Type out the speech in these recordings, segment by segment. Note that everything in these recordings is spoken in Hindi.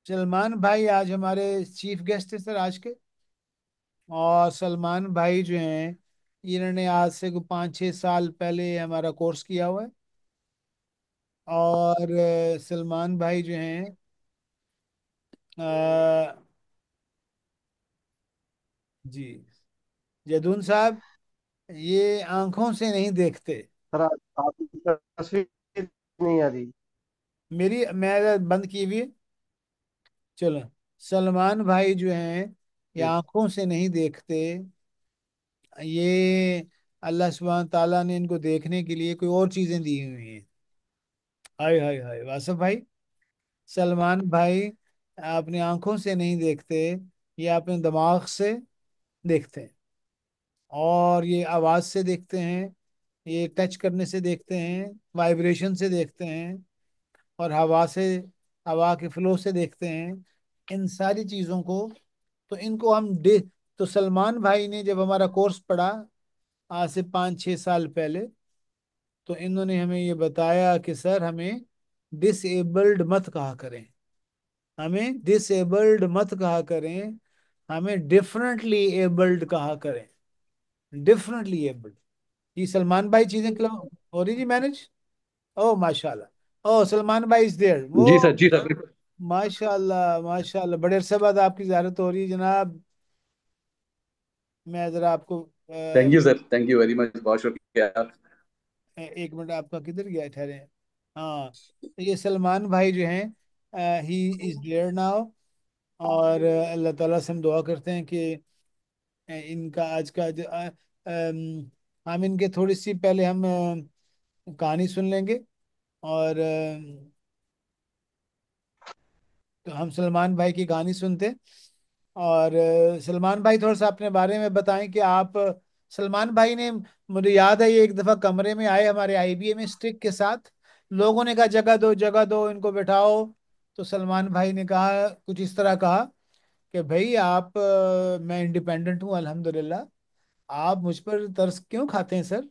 सलमान भाई आज हमारे चीफ गेस्ट है सर आज के। और सलमान भाई जो हैं, इन्होंने आज से 5-6 साल पहले हमारा कोर्स किया हुआ है। और सलमान भाई जो हैं, अ, जी, जदून साहब, ये आंखों से नहीं देखते। सर आपकी तस्वीर नहीं आ रही। मैं बंद की हुई है। चलो, सलमान भाई जो हैं, ये जी। आंखों से नहीं देखते। ये अल्लाह सुब्हान ताला ने इनको देखने के लिए कोई और चीजें दी हुई हैं। हाय हाय हाय वासफ भाई, सलमान भाई अपनी आंखों से नहीं देखते, ये अपने दिमाग से देखते हैं। और ये आवाज से देखते हैं, ये टच करने से देखते हैं, वाइब्रेशन से देखते हैं, और हवा से, हवा के फ्लो से देखते हैं। इन सारी चीजों को, तो इनको हम डे तो सलमान भाई ने जब हमारा कोर्स पढ़ा आज से 5-6 साल पहले, तो इन्होंने हमें ये बताया कि सर हमें डिसेबल्ड मत कहा करें, हमें डिसेबल्ड मत कहा करें, हमें डिफरेंटली एबल्ड कहा करें। डिफरेंटली एबल्ड, ये सलमान भाई चीजें हो रही जी मैनेज। ओ माशाल्लाह, ओ सलमान भाई इज देयर वो। जी सर, जी सर, बिल्कुल। माशाल्लाह माशाल्लाह, बड़े अरसे बाद आपकी ज़ियारत हो रही है जनाब। मैं जरा आपको thank you sir, thank you very much, बहुत शुक्रिया। एक मिनट, आपका किधर गया, ठहरे। हाँ, तो ये सलमान भाई जो हैं, ही इज देयर नाउ। और अल्लाह ताला से हम दुआ करते हैं कि इनका आज का हम इनके थोड़ी सी पहले हम कहानी सुन लेंगे। और तो हम सलमान भाई की कहानी सुनते। और सलमान भाई थोड़ा सा अपने बारे में बताएं कि आप, सलमान भाई ने, मुझे याद है ये एक दफा कमरे में आए हमारे आईबीए में स्टिक के साथ। लोगों ने कहा जगह दो इनको बैठाओ। तो सलमान भाई ने कहा, कुछ इस तरह कहा कि भाई आप, मैं इंडिपेंडेंट हूँ अल्हम्दुलिल्लाह, आप मुझ पर तरस क्यों खाते हैं सर।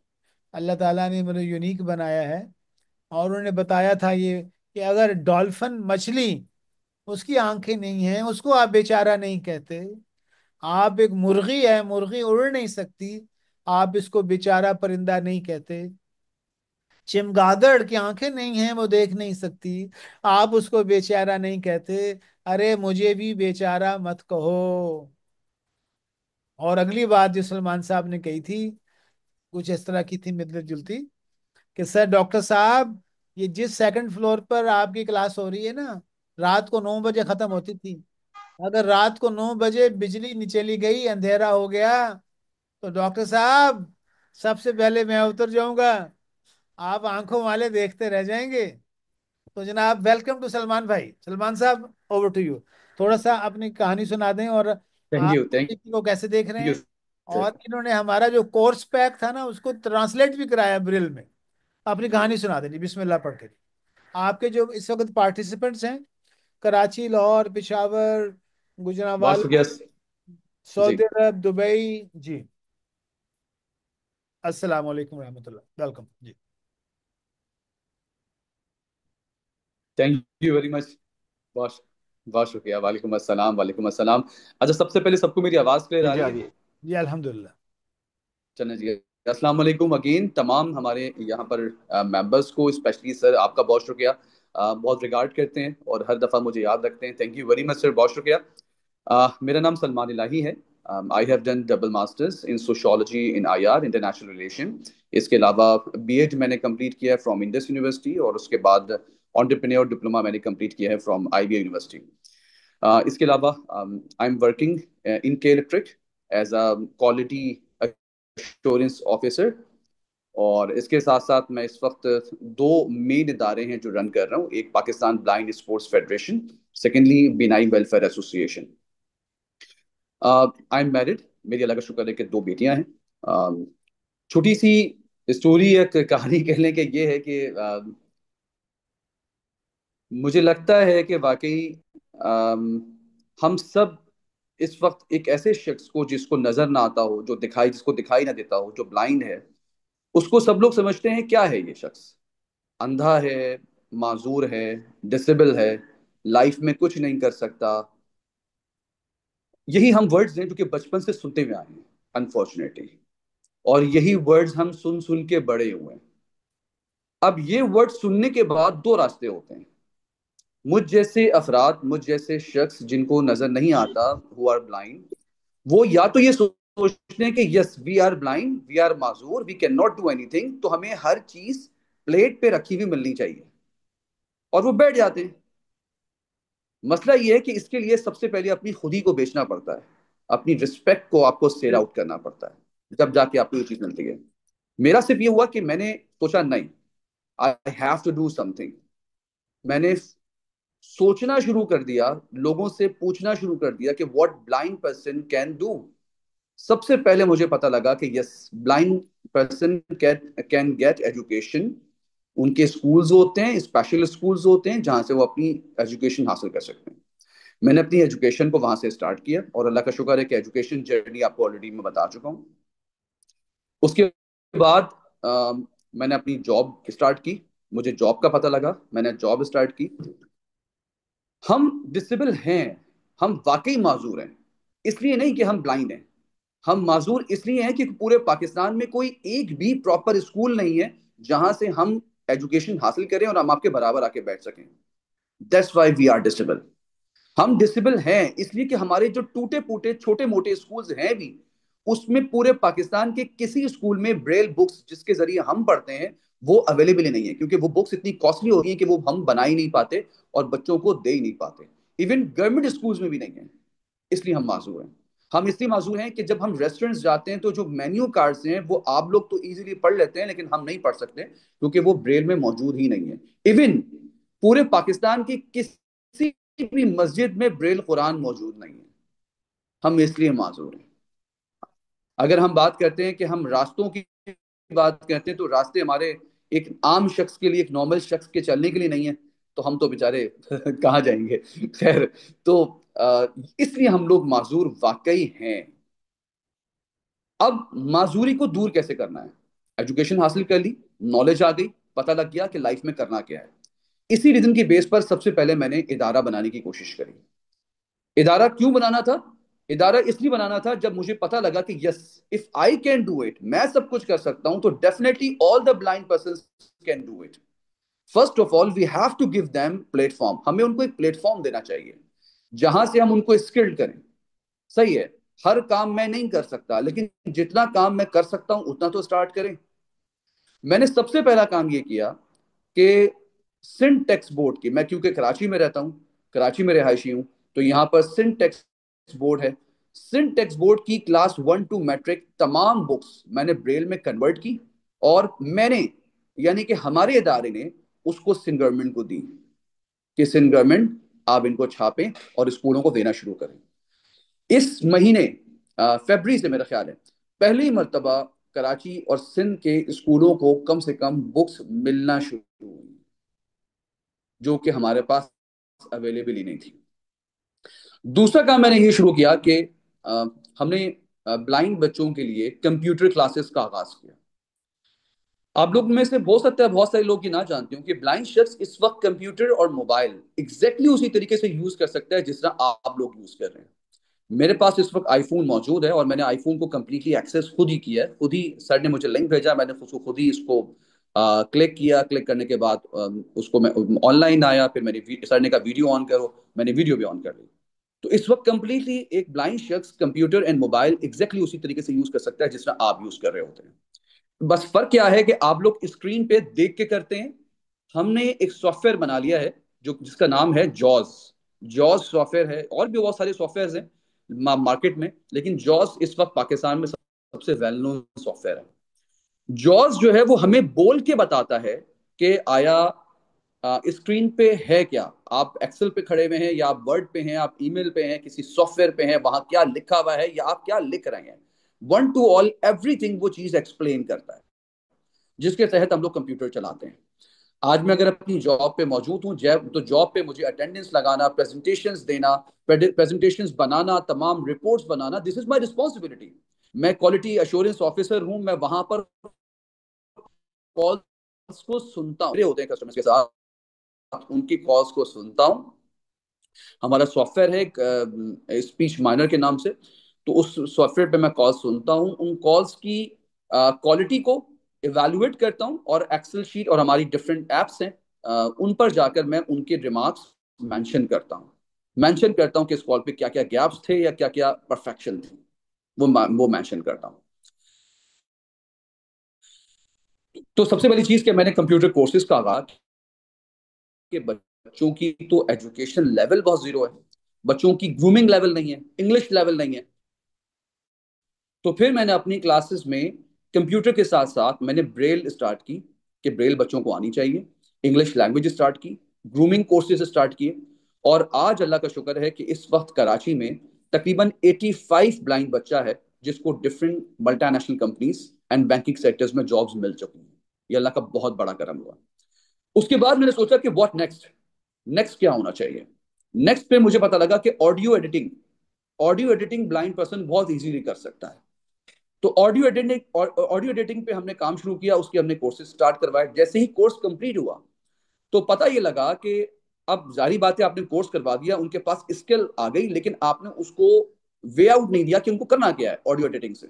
अल्लाह ताला ने मुझे यूनिक बनाया है। और उन्होंने बताया था ये कि अगर डॉल्फिन मछली, उसकी आंखें नहीं हैं, उसको आप बेचारा नहीं कहते। आप एक मुर्गी है, मुर्गी उड़ नहीं सकती, आप इसको बेचारा परिंदा नहीं कहते। चिमगादड़ की आंखें नहीं हैं, वो देख नहीं सकती, आप उसको बेचारा नहीं कहते। अरे मुझे भी बेचारा मत कहो। और अगली बात जो सलमान साहब ने कही थी, कुछ इस तरह की थी, मिलती जुलती, कि सर डॉक्टर साहब, ये जिस सेकंड फ्लोर पर आपकी क्लास हो रही है ना, रात को 9 बजे खत्म होती थी। अगर रात को 9 बजे बिजली नहीं चली गई, अंधेरा हो गया, तो डॉक्टर साहब, सबसे पहले मैं उतर जाऊंगा, आप आंखों वाले देखते रह जाएंगे। तो जनाब, वेलकम टू सलमान भाई। सलमान साहब, ओवर टू यू। थोड़ा सा अपनी कहानी सुना दें, और थैंक आप यू, थैंक किसी को कैसे देख रहे यू हैं। सर। और इन्होंने हमारा जो कोर्स पैक था ना, उसको ट्रांसलेट भी कराया ब्रिल में। अपनी कहानी सुना दें जी, बिस्मिल्लाह पढ़ के। आपके जो इस वक्त पार्टिसिपेंट्स हैं, कराची, लाहौर, पेशावर, बहुत गुजरांवाला, शुक्रिया। जी। सऊदी अरब, दुबई, जी। अस्सलाम वालेकुम रहमतुल्लाह, वेलकम जी। Thank you very much. बहुत बहुत शुक्रिया। वालेकुम अस्सलाम, वालेकुम अस्सलाम। अच्छा, सबसे पहले सबको मेरी आवाज़ क्लियर जी आ जी, रही आ है? जी, जी अल्हम्दुलिल्लाह। चलें जी। अस्सलाम वालेकुम अगेन तमाम हमारे यहाँ पर मेंबर्स को, स्पेशली सर आपका बहुत शुक्रिया। बहुत रिगार्ड करते हैं और हर दफ़ा मुझे याद रखते हैं। Thank you very much sir, बहुत शुक्रिया। मेरा नाम सलमान इलाही है। I have done double masters in sociology in IR international relation. इसके अलावा बीएड मैंने कंप्लीट किया है फ्रॉम इंडस यूनिवर्सिटी, और उसके बाद एंटरप्रेन्योर डिप्लोमा मैंने कंप्लीट किया है फ्रॉम आईबीए यूनिवर्सिटी। इसके अलावा I am working in K Electric as a quality assurance officer. और इसके साथ साथ मैं इस वक्त दो मेन इदारे हैं जो रन कर रहा हूँ। एक Pakistan blind sports federation, secondly बिनाई welfare association. I am married. मेरी अल्लाह का शुक्र है कि दो बेटियां हैं। छोटी सी स्टोरी, एक कहानी कह लें कि ये है कि मुझे लगता है कि वाकई हम सब इस वक्त एक ऐसे शख्स को जिसको नजर ना आता हो, जो दिखाई जिसको दिखाई ना देता हो, जो ब्लाइंड है, उसको सब लोग समझते हैं क्या है ये शख्स, अंधा है, माजूर है, डिसेबल है। लाइफ में कुछ नहीं कर सकता। यही हम वर्ड्स हैं जो कि बचपन से सुनते हुए आए हैं, अनफॉर्चुनेटली। और यही वर्ड्स हम सुन सुन के बड़े हुए हैं। अब ये वर्ड सुनने के बाद दो रास्ते होते हैं। मुझ जैसे अफराद, मुझ जैसे शख्स जिनको नजर नहीं आता, हु आर ब्लाइंड, वो या तो ये सोचते हैं कि yes we are blind, we are माजूर, we can not do anything, तो हमें हर चीज प्लेट पे रखी हुई मिलनी चाहिए, और वो बैठ जाते हैं। मसला ये है कि इसके लिए सबसे पहले अपनी खुदी को बेचना पड़ता है, अपनी रिस्पेक्ट को आपको सेल आउट करना पड़ता है, जब जाके आपको ये चीज मिलती है। मेरा सिर्फ ये हुआ कि मैंने सोचा नहीं, I have to do something. मैंने सोचना शुरू कर दिया, लोगों से पूछना शुरू कर दिया कि what blind person can do. सबसे पहले मुझे पता लगा कि yes, blind person can get education. उनके स्कूल्स होते हैं, स्पेशल स्कूल्स होते हैं, जहां से वो अपनी एजुकेशन हासिल कर सकते हैं। मैंने अपनी एजुकेशन को वहां से स्टार्ट किया, और अल्लाह का शुक्र है कि एजुकेशन जर्नी आपको ऑलरेडी मैं बता चुका हूँ। उसके बाद मैंने अपनी जॉब स्टार्ट की। मुझे जॉब का पता लगा, मैंने जॉब स्टार्ट की। हम डिसेबल हैं, हम वाकई माजूर हैं। इसलिए नहीं कि हम ब्लाइंड हैं, हम माजूर इसलिए हैं कि पूरे पाकिस्तान में कोई एक भी प्रॉपर स्कूल नहीं है जहां से हम एजुकेशन हासिल करें और हम आपके बराबर आके बैठ सकें। That's why we are disable. हम डिसेबल हैं इसलिए कि हमारे जो टूटे फूटे छोटे मोटे स्कूल्स हैं भी, उसमें पूरे पाकिस्तान के किसी स्कूल में ब्रेल बुक्स जिसके जरिए हम पढ़ते हैं वो अवेलेबल ही नहीं है, क्योंकि वो बुक्स इतनी कॉस्टली हो रही हैं कि वो हम बना ही नहीं पाते और बच्चों को दे ही नहीं पाते। इवन गवर्नमेंट स्कूल्स में भी नहीं है। इसलिए हम माजूर हैं। हम इसलिए माजूर हैं कि जब हम रेस्टोरेंट्स जाते हैं तो जो मेन्यू कार्ड्स हैं वो आप लोग तो इजीली पढ़ लेते हैं, लेकिन हम नहीं पढ़ सकते क्योंकि वो ब्रेल में मौजूद ही नहीं है। इवन पूरे पाकिस्तान की किसी भी मस्जिद में ब्रेल कुरान मौजूद नहीं है। हम इसलिए माजूर हैं। अगर हम बात करते हैं कि हम रास्तों की बात करते हैं, तो रास्ते हमारे एक आम शख्स के लिए, एक नॉर्मल शख्स के चलने के लिए नहीं है, तो हम तो बेचारे कहाँ जाएंगे। खैर, तो इसलिए हम लोग माजूर वाकई हैं। अब माजूरी को दूर कैसे करना है? एजुकेशन हासिल कर ली, नॉलेज आ गई, पता लग गया कि लाइफ में करना क्या है। इसी रीजन की बेस पर सबसे पहले मैंने इदारा बनाने की कोशिश करी। इदारा क्यों बनाना था? इदारा इसलिए बनाना था जब मुझे पता लगा कि yes, if I can do it, मैं सब कुछ कर सकता हूं, तो definitely all the blind person can do it. First of all we have to give them platform. हमें उनको एक प्लेटफॉर्म देना चाहिए जहां से हम उनको स्किल्ड करें। सही है, हर काम मैं नहीं कर सकता, लेकिन जितना काम मैं कर सकता हूं उतना तो स्टार्ट करें। मैंने सबसे पहला काम ये किया कि सिंध टैक्स बोर्ड की, मैं क्योंकि कराची में रहता हूँ, कराची में रिहायशी हूँ, तो यहाँ पर सिंध टैक्स बोर्ड है। सिंध टैक्स बोर्ड की क्लास 1 to मैट्रिक तमाम बुक्स मैंने ब्रेल में कन्वर्ट की, और मैंने, यानी कि हमारे इदारे ने उसको सिंध गवर्नमेंट को दी कि सिंध गवर्नमेंट आप इनको छापें और स्कूलों को देना शुरू करें। इस महीने फरवरी से मेरा ख्याल है पहली मर्तबा कराची और सिंध के स्कूलों को कम से कम बुक्स मिलना शुरू हुई, जो कि हमारे पास अवेलेबल ही नहीं थी। दूसरा काम मैंने ये शुरू किया कि अ, हमने ब्लाइंड बच्चों के लिए कंप्यूटर क्लासेस का आगाज किया। आप लोग में से हो सकता है बहुत सारे लोग ये ना जानते हो कि ब्लाइंड शख्स इस वक्त कंप्यूटर और मोबाइल एग्जैक्टली उसी तरीके से यूज कर सकता है जिस तरह आप लोग यूज कर रहे हैं। मेरे पास इस वक्त आईफोन मौजूद है, और मैंने आईफोन को कम्प्लीटली एक्सेस खुद ही किया है। खुद ही सर ने मुझे लिंक भेजा, मैंने उसको खुद ही इसको क्लिक किया। क्लिक करने के बाद उसको मैं ऑनलाइन आया, फिर मैंने सर ने कहा वीडियो ऑन करो, मैंने वीडियो भी ऑन कर ली। तो इस वक्त कंप्लीटली एक ब्लाइंड शख्स कंप्यूटर एंड मोबाइल एग्जैक्टली उसी तरीके से यूज कर सकता है जिस तरह आप यूज कर रहे होते हैं। बस फर्क क्या है कि आप लोग स्क्रीन पे देख के करते हैं, हमने एक सॉफ्टवेयर बना लिया है जो जिसका नाम है जॉज। जॉज सॉफ्टवेयर है, और भी बहुत सारे सॉफ्टवेयर हैं मार्केट में, लेकिन जॉज इस वक्त पाकिस्तान में सबसे वेल नोन सॉफ्टवेयर है। जॉज जो है वो हमें बोल के बताता है कि आया स्क्रीन पे है क्या। आप एक्सेल पे खड़े हुए हैं, या आप वर्ड पे हैं, आप ईमेल पे हैं, किसी सॉफ्टवेयर पे हैं, वहां क्या लिखा हुआ है या आप क्या लिख रहे हैं, वन टू ऑल एवरीथिंग वो चीज एक्सप्लेन करता है, जिसके तहत हम लोग कंप्यूटर चलाते हैं। आज मैं अगर अपनी जॉब पे मौजूद हूँ जैब, तो जॉब पे मुझे अटेंडेंस लगाना, प्रेजेंटेशंस देना, प्रेजेंटेशंस बनाना, तमाम reports banana, this is my responsibility. मैं क्वालिटी अश्योरेंस ऑफिसर हूं, मैं वहां पर कॉल्स को सुनता हूँ, मेरे होते हैं कस्टमर्स के साथ, उनकी कॉल्स को सुनता हूँ, हमारा सॉफ्टवेयर है एक स्पीच माइनर के नाम से। तो उस सॉफ्टवेयर पे मैं कॉल सुनता हूँ, उन कॉल्स की क्वालिटी को इवेलुएट करता हूँ, और एक्सेल शीट और हमारी डिफरेंट एप्स हैं, उन पर जाकर मैं उनके रिमार्क्स मेंशन करता हूँ। मेंशन करता हूँ कि इस कॉल पे क्या क्या गैप्स थे या क्या क्या परफेक्शन थे, वो मेंशन करता हूँ। तो सबसे पहली चीज कि मैंने कंप्यूटर कोर्सेज का आगाज कि बच्चों की तो एजुकेशन लेवल बहुत जीरो है, बच्चों की ग्रूमिंग लेवल नहीं है, इंग्लिश लेवल नहीं है। तो फिर मैंने अपनी क्लासेस में कंप्यूटर के साथ साथ मैंने ब्रेल स्टार्ट की, कि ब्रेल बच्चों को आनी चाहिए। इंग्लिश लैंग्वेज स्टार्ट की, ग्रूमिंग कोर्सेज स्टार्ट किए। और आज अल्लाह का शुक्र है कि इस वक्त कराची में तकरीबन 85 ब्लाइंड बच्चा है जिसको different multinational companies and banking sectors में जॉब्स मिल चुकी हैं। ये अल्लाह का बहुत बड़ा करम हुआ। उसके बाद मैंने सोचा कि व्हाट नेक्स्ट, नेक्स्ट क्या होना चाहिए। नेक्स्ट पे मुझे पता लगा कि audio editing, audio editing blind person बहुत इजीली कर सकता है। तो ऑडियो एडिटिंग पे हमने काम शुरू किया, उसके हमने कोर्सेज स्टार्ट करवाए। जैसे ही कोर्स कंप्लीट हुआ तो पता ये लगा कि अब जारी बात है, आपने कोर्स करवा दिया, उनके पास स्किल आ गई, लेकिन आपने उसको वे आउट नहीं दिया कि उनको करना क्या है ऑडियो एडिटिंग से।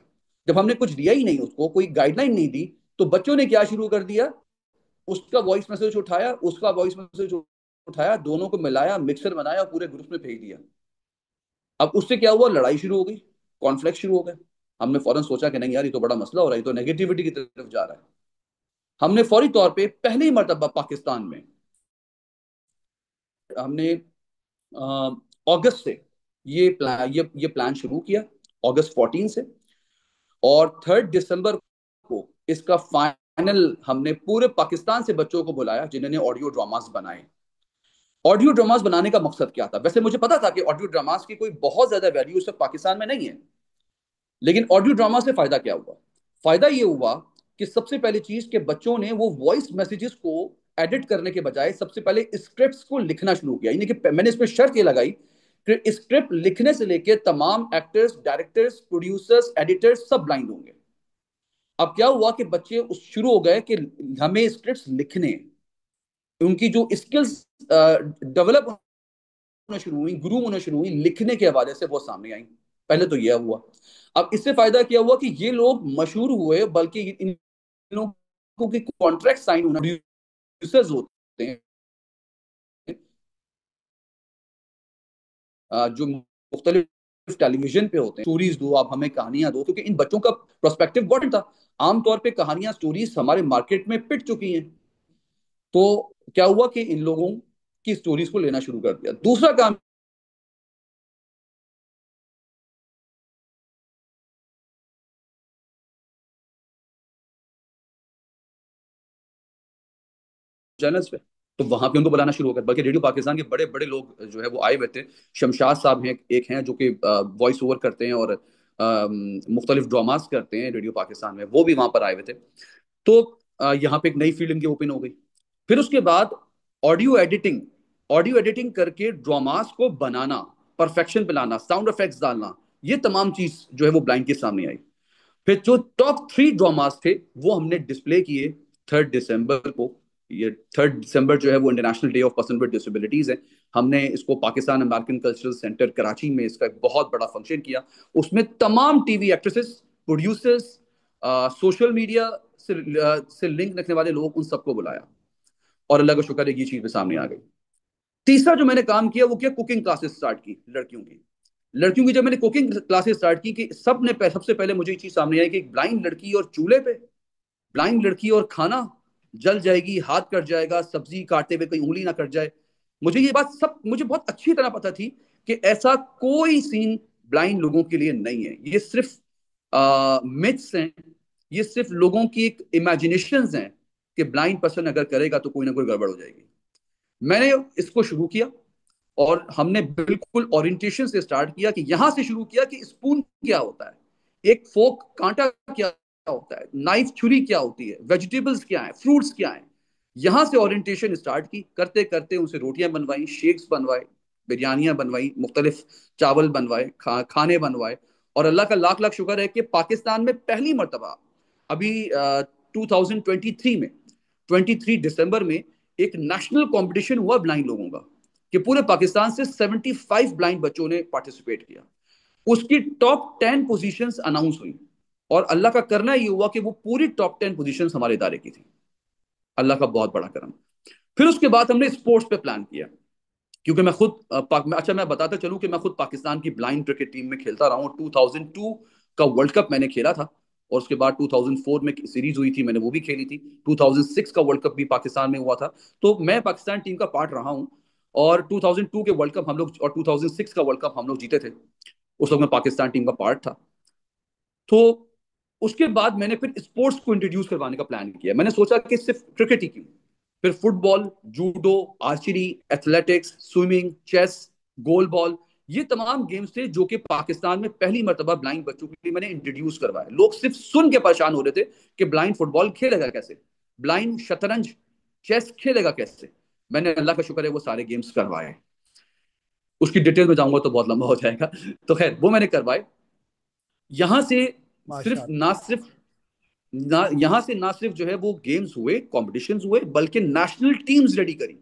जब हमने कुछ दिया ही नहीं, उसको कोई गाइडलाइन नहीं दी, तो बच्चों ने क्या शुरू कर दिया, उसका वॉइस मैसेज उठाया, उसका वॉइस मैसेज उठाया, दोनों को मिलाया, मिक्सर बनाया, पूरे ग्रुप में भेज दिया। अब उससे क्या हुआ, लड़ाई शुरू हो गई, कॉन्फ्लिक्ट शुरू हो गए। हमने फौरन सोचा कि नहीं यार, ये तो बड़ा मसला हो रहा है, ये तो नेगेटिविटी की तरफ जा रहा है। हमने फौरी तौर पे पहली मर्तबा पाकिस्तान में हमने अगस्त से ये प्लान शुरू किया, अगस्त 14 से। और 3 दिसंबर को इसका फाइनल हमने पूरे पाकिस्तान से बच्चों को बुलाया जिन्होंने ऑडियो ड्रामास बनाए। ऑडियो ड्रामास बनाने का मकसद क्या था, वैसे मुझे पता था कि ऑडियो ड्रामास की कोई बहुत ज्यादा वैल्यू इस वक्त पाकिस्तान में नहीं है, लेकिन ऑडियो ड्रामा से फायदा क्या हुआ। फायदा ये हुआ कि सबसे पहली चीज के बच्चों ने वो वॉइस मैसेजेस को एडिट करने के बजाय सबसे पहले स्क्रिप्ट्स को लिखना शुरू किया। यानी कि मैंने इस पर शर्त ये लगाई कि स्क्रिप्ट लिखने से लेके तमाम एक्टर्स, डायरेक्टर्स, प्रोड्यूसर्स, एडिटर्स सब ब्लाइंड होंगे। अब क्या हुआ कि बच्चे उस शुरू हो गए कि हमें स्क्रिप्ट्स लिखने, उनकी जो स्किल्स डेवलप होना शुरू हुई, ग्रूम होना शुरू हुई, लिखने के हवाले से वो सामने आई। पहले तो यह हुआ। अब इससे फायदा क्या हुआ कि ये लोग मशहूर हुए, बल्कि इन लोगों के कॉन्ट्रैक्ट साइन होना, प्रोड्यूसर्स होते हैं जो मुख्तलिफ टेलीविजन पे होते हैं, स्टोरीज दो आप हमें, कहानियां दो, क्योंकि इन बच्चों का प्रोस्पेक्टिव इंपॉर्टेंट था। आमतौर पे कहानियां, स्टोरीज हमारे मार्केट में पिट चुकी हैं। तो क्या हुआ कि इन लोगों की स्टोरीज को लेना शुरू कर दिया। दूसरा काम चैनल्स पे, तो वहां पे उनको बुलाना शुरू हो गया। बल्कि रेडियो पाकिस्तान के बड़े बड़े लोग जो है वो आए हुए थे। शमशाद साहब हैं, एक हैं जो कि वॉइस ओवर करते हैं और मुख्तलिफ ड्रामास करते हैं रेडियो पाकिस्तान में, वो भी वहां पर आए हुए थे। तो यहाँ पे एक नई फील्ड इनकी ओपन हो गई। फिर उसके बाद ऑडियो एडिटिंग, ऑडियो एडिटिंग करके ड्रामास को बनाना, परफेक्शन पे लाना, साउंड इफेक्ट्स डालना, ये तमाम चीज जो है वो ब्लाइंड के सामने आई। फिर जो टॉप 3 ड्रामास थे वो हमने डिस्प्ले किए 3 दिसंबर को। ये 3 दिसंबर जो है वो international day of person with disabilities है। हमने इसको Pakistan American cultural centre Karachi में इसका एक बहुत बड़ा फंक्शन किया। उसमें तमाम TV actresses, producers, social media से लिंक रखने वाले लोग, उन सबको बुलाया। और अल्लाह का शुक्र है ये चीज में सामने आ गई। तीसरा जो मैंने काम किया वो किया, कुकिंग क्लासेस स्टार्ट की लड़कियों की। लड़कियों की जब मैंने कुकिंग क्लासेस स्टार्ट की, कि सबसे पहले मुझे ये चीज सामने आई कि एक ब्लाइंड लड़की और चूल्हे पे, ब्लाइंड लड़की और खाना, जल जाएगी, हाथ कट जाएगा, सब्जी काटते हुए कहीं उंगली ना कट जाए। मुझे बहुत अच्छी तरह पता थी कि ऐसा कोई सीन ब्लाइंड लोगों के लिए नहीं है। ये सिर्फ मिथ्स हैं, ये सिर्फ लोगों की एक इमेजिनेशंस हैं कि ब्लाइंड पर्सन अगर करेगा तो कोई ना कोई गड़बड़ हो जाएगी। मैंने इसको शुरू किया और हमने बिल्कुल ओरिएंटेशन से स्टार्ट किया, कि यहां से शुरू किया कि स्पून क्या होता है, एक फोक कांटा क्या होता है, नाइफ छुरी क्या होती है, वेजिटेबल्स क्या है, फ्रूट्स क्या है। यहां से ओरिएंटेशन स्टार्ट की, करते करते उनसे रोटियां बनवाई, शेक्स बनवाए, बिरयानियां बनवाई, मुख्तलिफ चावल बनवाए, खाने बनवाए। और अल्लाह का लाख लाख शुक्र है कि पाकिस्तान में पहली मरतबा अभी 2023 में, 23 दिसंबर में एक नेशनल कंपटीशन हुआ ब्लाइंड लोगों का, कि पूरे पाकिस्तान से 75 ब्लाइंड बच्चों ने पार्टिसिपेट किया। उसकी टॉप 10 पोजीशंस अनाउंस हुई, और अल्लाह का करना ये हुआ कि वो पूरी टॉप 10 पोजीशंस हमारे इदारे की थी। अल्लाह का बहुत बड़ा करम। फिर उसके बाद हमने स्पोर्ट्स पे प्लान किया, क्योंकि मैं खुद अच्छा मैं बताता चलूं कि मैं खुद पाकिस्तान की ब्लाइंड क्रिकेट टीम में खेलता रहा हूँ। 2002 का वर्ल्ड कप मैंने खेला था, और उसके बाद 2004 में सीरीज हुई थी, मैंने वो भी खेली थी। 2006 का वर्ल्ड कप भी पाकिस्तान में हुआ था। तो मैं पाकिस्तान टीम का पार्ट रहा हूँ। और 2002 के वर्ल्ड कप हम लोग, और 2006 का वर्ल्ड कप हम लोग जीते थे। उस वक्त मैं पाकिस्तान टीम का पार्ट था। तो उसके बाद मैंने फिर स्पोर्ट्स को इंट्रोड्यूस करवाने का प्लान किया। मैंने सोचा कि सिर्फ क्रिकेट ही क्यों, फिर football, judo, archery, athletics, swimming, chess, goal ball, ये तमाम गेम्स थे जो कि पाकिस्तान में पहली मर्तबा ब्लाइंड बच्चों के लिए मैंने इंट्रोड्यूस करवाए। लोग सिर्फ सुन के परेशान हो रहे थे कि ब्लाइंड फुटबॉल खेलेगा कैसे, ब्लाइंड शतरंज, चेस खेलेगा कैसे। मैंने अल्लाह का शुक्र है वो सारे गेम्स करवाए। उसकी डिटेल में जाऊंगा तो बहुत लंबा हो जाएगा। तो खैर वो मैंने करवाए। यहां से सिर्फ माशाल्लाह। ना सिर्फ ना यहां से ना सिर्फ जो है वो गेम्स हुए, कॉम्पिटिशन्स हुए, बल्कि नेशनल टीम्स रेडी करी।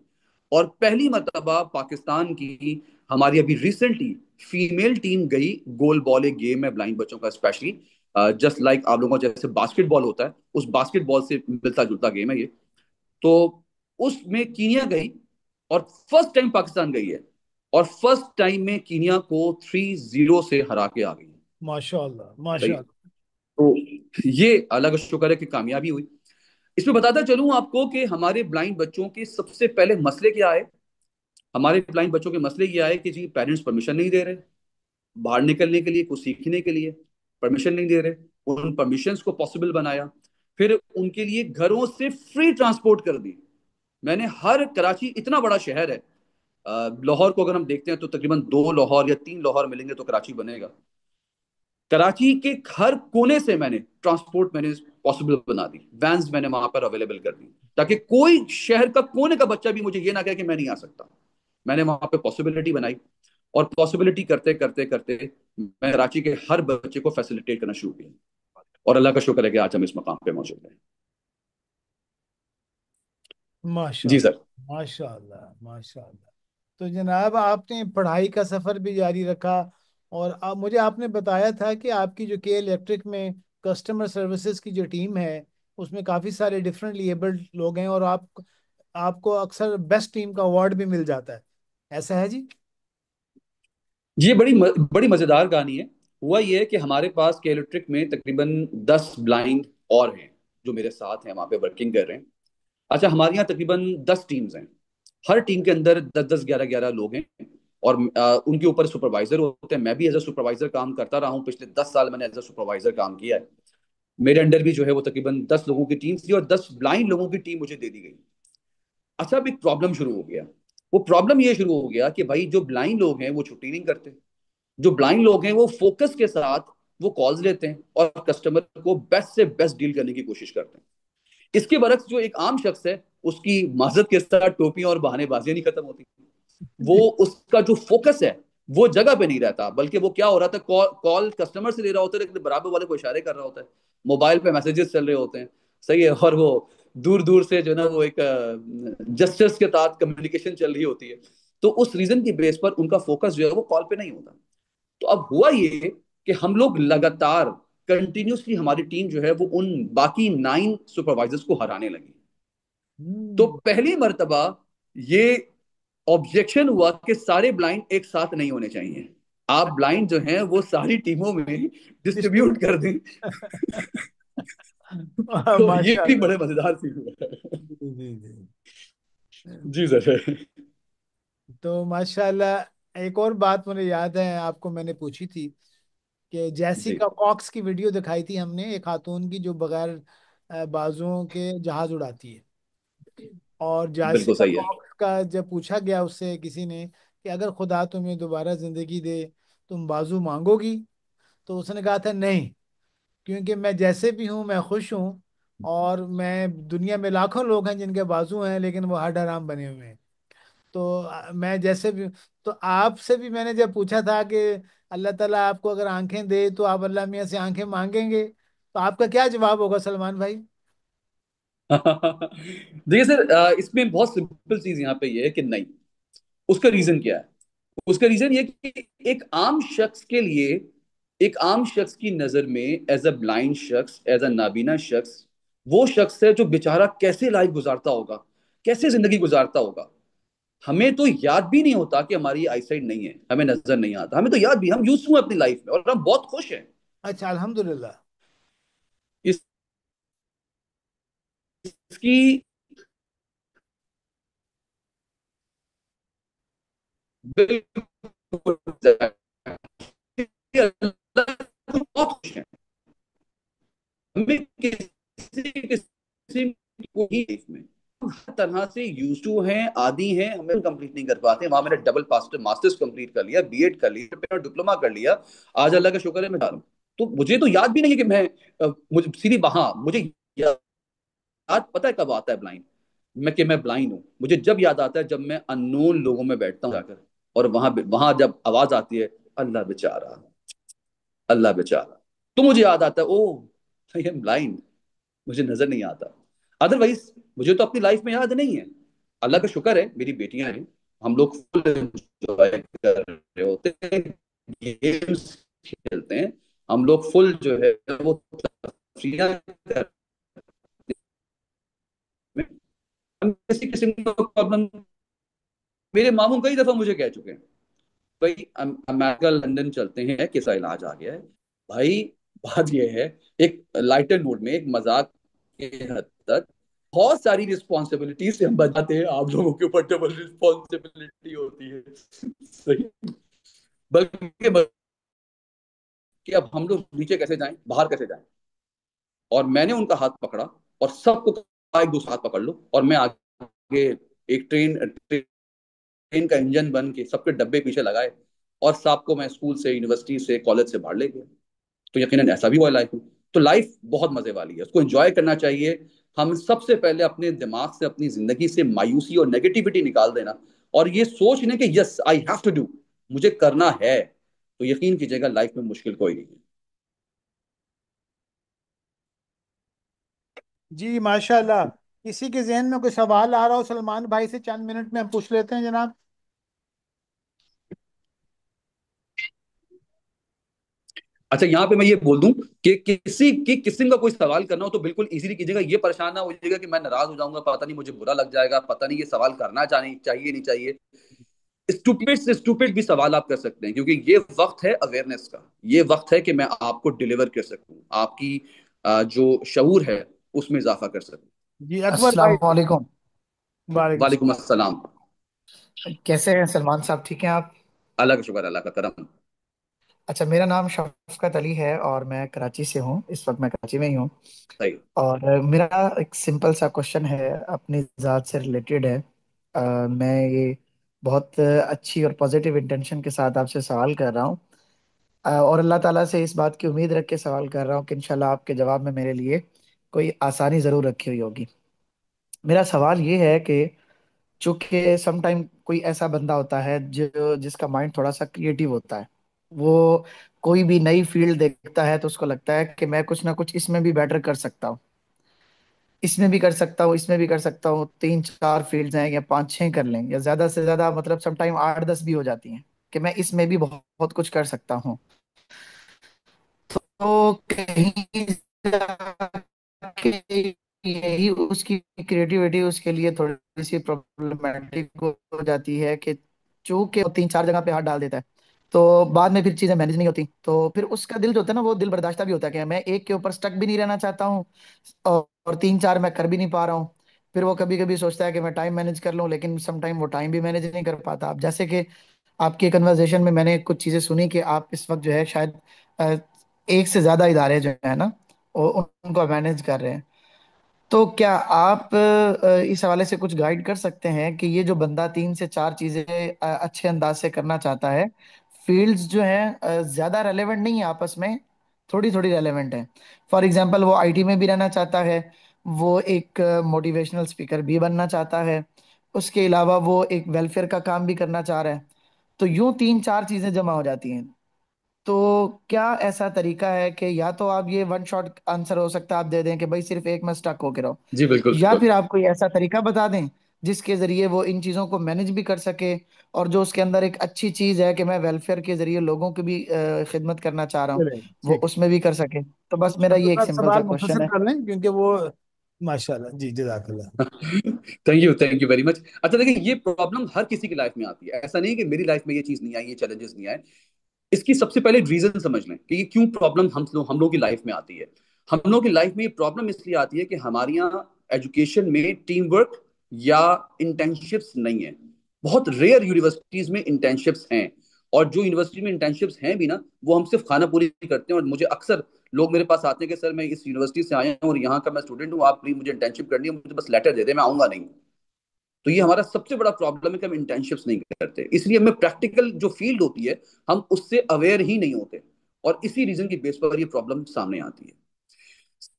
और पहली मर्तबा पाकिस्तान की, हमारी अभी रिसेंटली फीमेल टीम गई गोल बॉल, एक गेम है ब्लाइंड बच्चों का स्पेशली, जस्ट लाइक आप लोगों को जैसे बास्केटबॉल होता है, उस बास्केटबॉल से मिलता जुलता गेम है ये। तो उसमें कीनिया गई, और फर्स्ट टाइम पाकिस्तान गई है, और फर्स्ट टाइम में कीनिया को 3-0 से हरा के आ गई है। माशाल्लाह। सही। माशाल्लाह। तो ये अल्लाह का शुक्र है कि कामयाबी हुई। इसमें बताता चलूं आपको कि हमारे ब्लाइंड बच्चों के सबसे पहले मसले क्या आए। हमारे ब्लाइंड बच्चों के मसले ये आए कि जी पेरेंट्स परमिशन नहीं दे रहे बाहर निकलने के लिए, कुछ सीखने के लिए परमिशन नहीं दे रहे। उन परमिशंस को पॉसिबल बनाया। फिर उनके लिए घरों से फ्री ट्रांसपोर्ट कर दी मैंने। हर कराची इतना बड़ा शहर है, लाहौर को अगर हम देखते हैं तो तकरीबन 2 लाहौर या 3 लाहौर मिलेंगे तो कराची बनेगा। कराची के हर कोने से मैंने ट्रांसपोर्ट मैंने पॉसिबल बना दी, वैन्स मैंने वहां पर अवेलेबल कर दी, ताकि कोई शहर का कोने का बच्चा भी मुझे ये ना कहे कि मैं नहीं आ सकता। मैंने वहां पे पॉसिबिलिटी बनाई, और पॉसिबिलिटी करते करते करते मैं कराची के हर बच्चे को फैसिलिटेट करना शुरू किया। और अल्लाह का शुक्र है कि आज हम इस मकाम पे मौजूद हैं। जी सर। माशाल्लाह। माशाल्लाह। माशाल्लाह। तो जनाब आपने पढ़ाई का सफ़र भी जारी रखा, और मुझे आपने बताया था कि आपकी जो के इलेक्ट्रिक में कस्टमर सर्विसेज की जो टीम है, उसमें काफ़ी सारे डिफरेंटली एबल्ड लोग हैं, और आपको अक्सर बेस्ट टीम का अवार्ड भी मिल जाता है। ऐसा है जी? जी ये बड़ी मजेदार कहानी है। हुआ ये है कि हमारे पास के इलेक्ट्रिक में तकरीबन 10 ब्लाइंड और हैं जो मेरे साथ हैं, वहां पे वर्किंग कर रहे हैं। अच्छा, हमारे यहाँ तकरीबन 10 टीम्स हैं। हर टीम के अंदर 10-10, 11-11 लोग हैं। और उनके ऊपर सुपरवाइजर होते हैं। मैं भी एज अ सुपरवाइजर काम करता रहा हूँ, पिछले 10 साल मैंने एज अ सुपरवाइजर काम किया है। मेरे अंडर भी जो है वो तकरीबन 10 लोगों की टीम थी, और 10 ब्लाइंड लोगों की टीम मुझे दे दी गई। अच्छा, अब एक प्रॉब्लम शुरू हो गया। वो प्रॉब्लम ये शुरू हो गया कि भाई जो ब्लाइंड लोग हैं वो छुट्टी नहीं करते। जो ब्लाइंड लोग हैं वो फोकस के साथ वो कॉल्स लेते हैं, और कस्टमर को बेस्ट से बेस्ट डील करने की कोशिश करते हैं। इसके बरक्स जो एक आम शख्स है, उसकी माजरत के साथ टोपियां और बहानेबाजियां नहीं खत्म होती। वो जी। उसका जो फोकस है वो जगह पे नहीं रहता, बल्कि वो क्या हो रहा था, कॉल कॉल कस्टमर से ले रहा होता है, लेकिन बराबर वाले को इशारे कर रहा होता है। मोबाइल पे मैसेजेस चल रहे होते हैं। सही है। और वो दूर दूर से जो ना वो एक जस्टिस के साथ कम्युनिकेशन चल रही होती है। तो उस रीजन की बेस पर उनका फोकस जो है वो कॉल पे नहीं होता। तो अब हुआ ये कि हम लोग लगातार कंटिन्यूसली हमारी टीम जो है वो उन बाकी 9 सुपरवाइजर्स को हराने लगी। तो हम्म। पहली मर्तबा ये ऑब्जेक्शन हुआ कि सारे ब्लाइंड एक साथ नहीं होने चाहिए। आप ब्लाइंड जो हैं वो सारी टीमों में डिस्ट्रीब्यूट कर दें। तो ये भी माशाल्लाह। बड़े मजेदार सीन हुआ। जी जी जी। जी सर। तो माशाल्लाह एक और बात मुझे याद है, आपको मैंने पूछी थी कि जी जैसिका कॉक्स की वीडियो दिखाई थी हमने, एक खातून की जो बगैर बाजुओं के जहाज उड़ाती है। और बिल्कुल जैसिका सही है। कॉक्स का जब पूछा गया उससे किसी ने कि अगर खुदा तुम्हें दोबारा जिंदगी दे, तुम बाजू मांगोगी? तो उसने कहा था नहीं, क्योंकि मैं जैसे भी हूँ मैं खुश हूँ, और मैं दुनिया में लाखों लोग हैं जिनके बाजू हैं लेकिन वो हड हराम बने हुए हैं। तो मैं जैसे भी, तो आपसे भी मैंने जब पूछा था कि अल्लाह ताला आपको अगर आंखें दे तो आप अल्लाह मियाँ से आंखें मांगेंगे, तो आपका क्या जवाब होगा सलमान भाई? देखिए सर, इसमें बहुत सिंपल चीज यहाँ पे ये है कि नहीं, उसका रीजन क्या है? उसका रीजन ये कि एक आम शख्स के लिए, एक आम शख्स की नजर में, एज अ ब्लाइंड शख्स, एज अ नाबीना शख्स, वो शख्स है जो बेचारा कैसे लाइफ गुजारता होगा, कैसे जिंदगी गुजारता होगा। हमें तो याद भी नहीं होता कि हमारी आईसाइट नहीं है, हमें नजर नहीं आता, हमें तो याद भी, हम यूज हुए अपनी लाइफ में और हम बहुत खुश हैं। अच्छा, अल्हम्दुलिल्लाह। इसकी बिल्कुल बहुत खुश हैं। हमें किसी किसी को ही लाइफ में हर तरह से यूज टू हैं, आदि हैं, हमें कंप्लीट नहीं कर पाते। वहां मैंने डबल मास्टर्स कंप्लीट कर लिया, बीएड कर लिया, फिर डिप्लोमा कर लिया। आज अल्लाह का शुक्र है मैं जा रहा हूँ। तो मुझे तो याद भी नहीं है कि मैं मुझे सीधी वहां मुझे याद पता है कब आता है ब्लाइंड, मैं ब्लाइंड हूँ, मुझे जब याद आता है जब मैं अननोन लोगों में बैठता हूँ जाकर, और वहां वहां जब आवाज आती है, अल्लाह बेचारा, अल्लाह बेचारा, तो मुझे याद आता है, ओ आई एम ब्लाइंड, मुझे नजर नहीं आता। अदरवाइज मुझे तो अपनी लाइफ में याद नहीं है। अल्लाह का शुक्र है मेरी बेटियां हैं, हम लोग फुल एंजॉय कर रहे होते हैं, गेम्स खेलते हैं, हम लोग फुल जो है वो तफरीयां करते हैं, हम किसी किस्म का प्रॉब्लम। मेरे मामू कई दफा मुझे कह चुके हैं, भाई अमेरिका लंदन चलते हैं, कैसा इलाज आ गया है भाई। बात यह है, एक लाइटर नोट में, एक मजाक के हद तक, बहुत सारी रिस्पॉन्सिबिलिटी से हम बताते हैं, आप लोगों के ऊपर डबल रिस्पॉन्सिबिलिटी होती है। सही। बल्कि कि अब हम लोग नीचे कैसे जाएं, बाहर कैसे जाएं। और मैंने उनका हाथ पकड़ा और सबको कहा एक दूसरा हाथ पकड़ लो, और मैं आगे एक ट्रेन का इंजन बन के सबके डब्बे पीछे लगाए, और सबको मैं स्कूल से, यूनिवर्सिटी से, कॉलेज से बाहर ले गया। तो यकीनन ऐसा भी हुआ लाइफ में। तो लाइफ बहुत मजे वाली है, उसको एंजॉय करना चाहिए। हम सबसे पहले अपने दिमाग से, अपनी जिंदगी से मायूसी और नेगेटिविटी निकाल देना, और ये सोच लें कि yes I have to do, मुझे करना है, तो यकीन कीजिएगा लाइफ में मुश्किल कोई नहीं है। जी माशाल्लाह। किसी के जहन में कोई सवाल आ रहा हो सलमान भाई से, चंद मिनट में हम पूछ लेते हैं जनाब। अच्छा, यहाँ पे मैं ये बोल दूं कि किसी की किस्म का कोई सवाल करना हो तो बिल्कुल इजीली कीजिएगा, ये परेशान ना हो जाइएगा कि मैं नाराज हो जाऊंगा, पता नहीं मुझे बुरा लग जाएगा, पता नहीं ये सवाल करना चाहिए नहीं चाहिए। स्टूपिड से स्टूपिड भी सवाल आप कर सकते हैं, क्योंकि ये वक्त है अवेयरनेस का, ये वक्त है कि मैं आपको डिलीवर कर सकूं, आपकी जो शऊर है उसमें इजाफा कर सकूं। जी अकबर भाई। अस्सलाम वालेकुम। वालेकुम वालेकुम सलाम। अस्सलाम। कैसे हैं सलमान साहब, ठीक हैं आप? अल्लाह का शुक्र, अल्लाह का करम। अच्छा, मेरा नाम शफकत अली है और मैं कराची से हूँ। इस वक्त मैं कराची में ही हूँ। सही। और मेरा एक सिंपल सा क्वेश्चन है, अपनी ज़ात से रिलेटेड है। मैं ये बहुत अच्छी और पॉजिटिव इंटेंशन के साथ आपसे सवाल कर रहा हूँ। और अल्लाह ताला से इस बात की उम्मीद रख के सवाल कर रहा हूँ कि इंशाल्लाह आपके जवाब में मेरे लिए कोई आसानी ज़रूर रखी हुई होगी। मेरा सवाल ये है कि चूंकि समटाइम कोई ऐसा बंदा होता है जो जिसका माइंड थोड़ा सा क्रिएटिव होता है, वो कोई भी नई फील्ड देखता है तो उसको लगता है कि मैं कुछ ना कुछ इसमें भी बेटर कर सकता हूँ, इसमें भी कर सकता हूँ, इसमें भी कर सकता हूँ। तीन चार फील्ड्स हैं या पांच छह कर लें, या ज्यादा से ज्यादा मतलब समटाइम आठ दस भी हो जाती हैं कि मैं इसमें भी बहुत, बहुत कुछ कर सकता हूँ। तो कहीं जाके यही उसकी क्रिएटिविटी उसके लिए थोड़ी सी प्रॉब्लमेटिक हो जाती है कि चूंकि वो तीन चार जगह पे हाथ डाल देता है, तो बाद में फिर चीजें मैनेज नहीं होती। तो फिर उसका दिल जो होता है ना, वो दिल बर्दाश्त भी होता है कि मैं एक के ऊपर स्टक भी नहीं रहना चाहता हूँ, और तीन चार मैं कर भी नहीं पा रहा हूँ। फिर वो कभी कभी सोचता है कि मैं टाइम मैनेज कर लूँ, लेकिन सम टाइम वो टाइम भी मैनेज नहीं कर पाता। अब जैसे कि आपकी कन्वर्सेशन में मैंने कुछ चीजें सुनी कि आप इस वक्त जो है शायद अ, एक से ज्यादा इदारे जो है ना, वो उनको मैनेज कर रहे हैं। तो क्या आप इस हवाले से कुछ गाइड कर सकते हैं कि ये जो बंदा तीन से चार चीजें अच्छे अंदाज से करना चाहता है, फील्ड्स जो हैं ज्यादा रेलेवेंट नहीं है आपस में, थोड़ी थोड़ी रेलेवेंट है। फॉर एग्जांपल वो आईटी में भी रहना चाहता है, वो एक मोटिवेशनल स्पीकर भी बनना चाहता है, उसके अलावा वो एक वेलफेयर का काम भी करना चाह रहा है। तो यूं तीन चार चीजें जमा हो जाती हैं। तो क्या ऐसा तरीका है कि या तो आप ये वन शॉट आंसर हो सकता है आप दे दें कि भाई सिर्फ एक में स्टक होके रहो, जी बिल्कुल या बिल्कुल। फिर आप कोई ऐसा तरीका बता दें जिसके जरिए वो इन चीजों को मैनेज भी कर सके, और जो उसके अंदर एक अच्छी चीज है कि मैं वेलफेयर के जरिए लोगों की भी खिदमत करना चाह रहा हूँ, चलिए, वो ठीक है। उसमें भी कर सके। तो बस मेरा डॉक्टर ये एक साहब सिंपल सा सवाल क्वेश्चन मुख्तसर है। कर लें क्योंकि वो, माशाल्लाह जी, जज़ाकल्लाह। Thank you very much. अच्छा देखिए, ये प्रॉब्लम हर किसी की लाइफ में आती है, ऐसा नहीं कि मेरी लाइफ में ये चीज नहीं आई, ये चैलेंजेस नहीं आए। इसकी सबसे पहले रीजन समझ लें कि ये क्यों प्रॉब्लम हम लोगों की लाइफ में आती है। हम लोगों की लाइफ में ये प्रॉब्लम इसलिए आती है कि हमारे यहाँ एजुकेशन में टीम वर्क या इंटर्नशिप्स नहीं है। बहुत रेयर यूनिवर्सिटीज में इंटर्नशिप्स हैं, और जो यूनिवर्सिटी में इंटर्नशिप्स हैं भी ना, वो हम सिर्फ खाना पूरी करते हैं। और मुझे अक्सर लोग मेरे पास आते हैं कि सर मैं इस यूनिवर्सिटी से आया हूँ और यहाँ का मैं स्टूडेंट हूँ, आप प्लीज मुझे इंटर्नशिप करनी है, मुझे बस लेटर दे दे, मैं आऊंगा नहीं। तो ये हमारा सबसे बड़ा प्रॉब्लम है कि हम इंटर्नशिप्स नहीं करते, इसलिए हमें प्रैक्टिकल जो फील्ड होती है हम उससे अवेयर ही नहीं होते, और इसी रीजन की बेस पर ये प्रॉब्लम सामने आती है।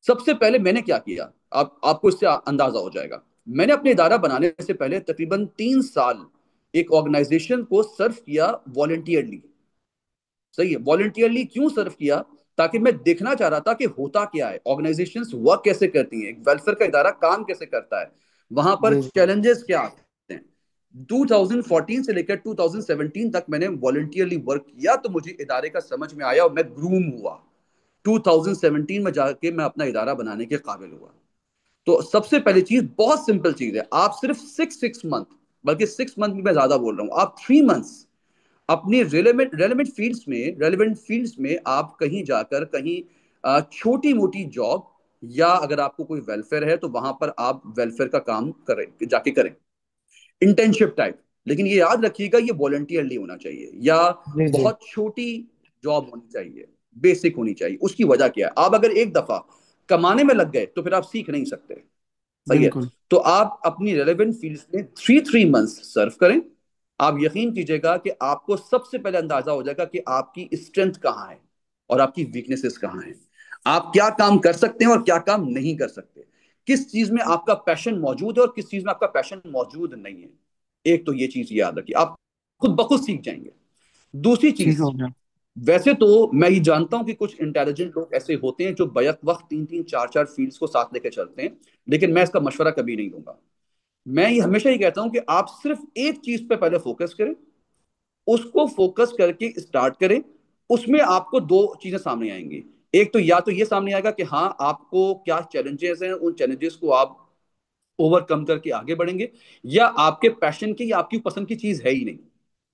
सबसे पहले मैंने क्या किया, आपको इससे अंदाजा हो जाएगा। मैंने अपने इदारा बनाने से पहले तकरीबन 3 साल एक ऑर्गेनाइजेशन को सर्व किया वॉलेंटियरली। सही है, वॉलेंटियरली क्यों सर्व किया? ताकि मैं देखना चाह रहा था कि होता क्या है, ऑर्गेनाइजेशंस वर्क कैसे करती हैं, एक वेलफेयर का इदारा काम कैसे करता है, वहां पर जी जी। चैलेंजेस क्या आते हैं। 2014 से लेकर 2017 तक मैंने वॉलेंटियरली वर्क किया, तो मुझे इदारे का समझ में आया और मैं ग्रूम हुआ। 2017 में जाके मैं अपना इदारा बनाने के काबिल हुआ। तो सबसे पहली चीज बहुत सिंपल चीज है, आप सिर्फ सिक्स सिक्स मंथ, बल्कि 6 मंथ में मैं ज्यादा बोल रहा हूं, आप 3 मंथ्स अपनी रेलेवेंट फील्ड्स में आप कहीं जाकर कहीं छोटी मोटी जॉब, या अगर आपको कोई वेलफेयर है तो वहां पर आप वेलफेयर का काम करें, जाके करें इंटर्नशिप टाइप। लेकिन ये याद रखिएगा, ये वॉलंटियरली होना चाहिए, या जी जी। बहुत छोटी जॉब होनी चाहिए, बेसिक होनी चाहिए। उसकी वजह क्या है, आप अगर एक दफा कमाने में लग गए तो फिर आप सीख नहीं सकते। सही है। बिल्कुल। तो आप अपनी रेलेवेंट फील्ड्स में 3 3 मंथ्स सर्व करें। आप यकीन कीजिएगा कि आपको सबसे पहले अंदाजा हो जाएगा कि आपकी स्ट्रेंथ कहाँ है और आपकी वीकनेसेस कहाँ हैं। आप क्या काम कर सकते हैं और क्या काम नहीं कर सकते, किस चीज में आपका पैशन मौजूद है और किस चीज में आपका पैशन मौजूद नहीं है। एक तो ये चीज याद रखिए, आप खुद ब खुद सीख जाएंगे। दूसरी ठीक चीज, हो गया। वैसे तो मैं ये जानता हूं कि कुछ इंटेलिजेंट लोग ऐसे होते हैं जो बैक वक्त 3 3 4 4 फील्ड्स को साथ लेकर चलते हैं, लेकिन मैं इसका मशवरा कभी नहीं दूंगा। मैं ये हमेशा ही कहता हूं कि आप सिर्फ एक चीज पे पहले फोकस करें, उसको फोकस करके स्टार्ट करें। उसमें आपको दो चीजें सामने आएंगी। एक तो या तो ये सामने आएगा कि हाँ आपको क्या चैलेंजेस हैं, उन चैलेंजेस को आप ओवरकम करके आगे बढ़ेंगे, या आपके पैशन की या आपकी पसंद की चीज है ही नहीं,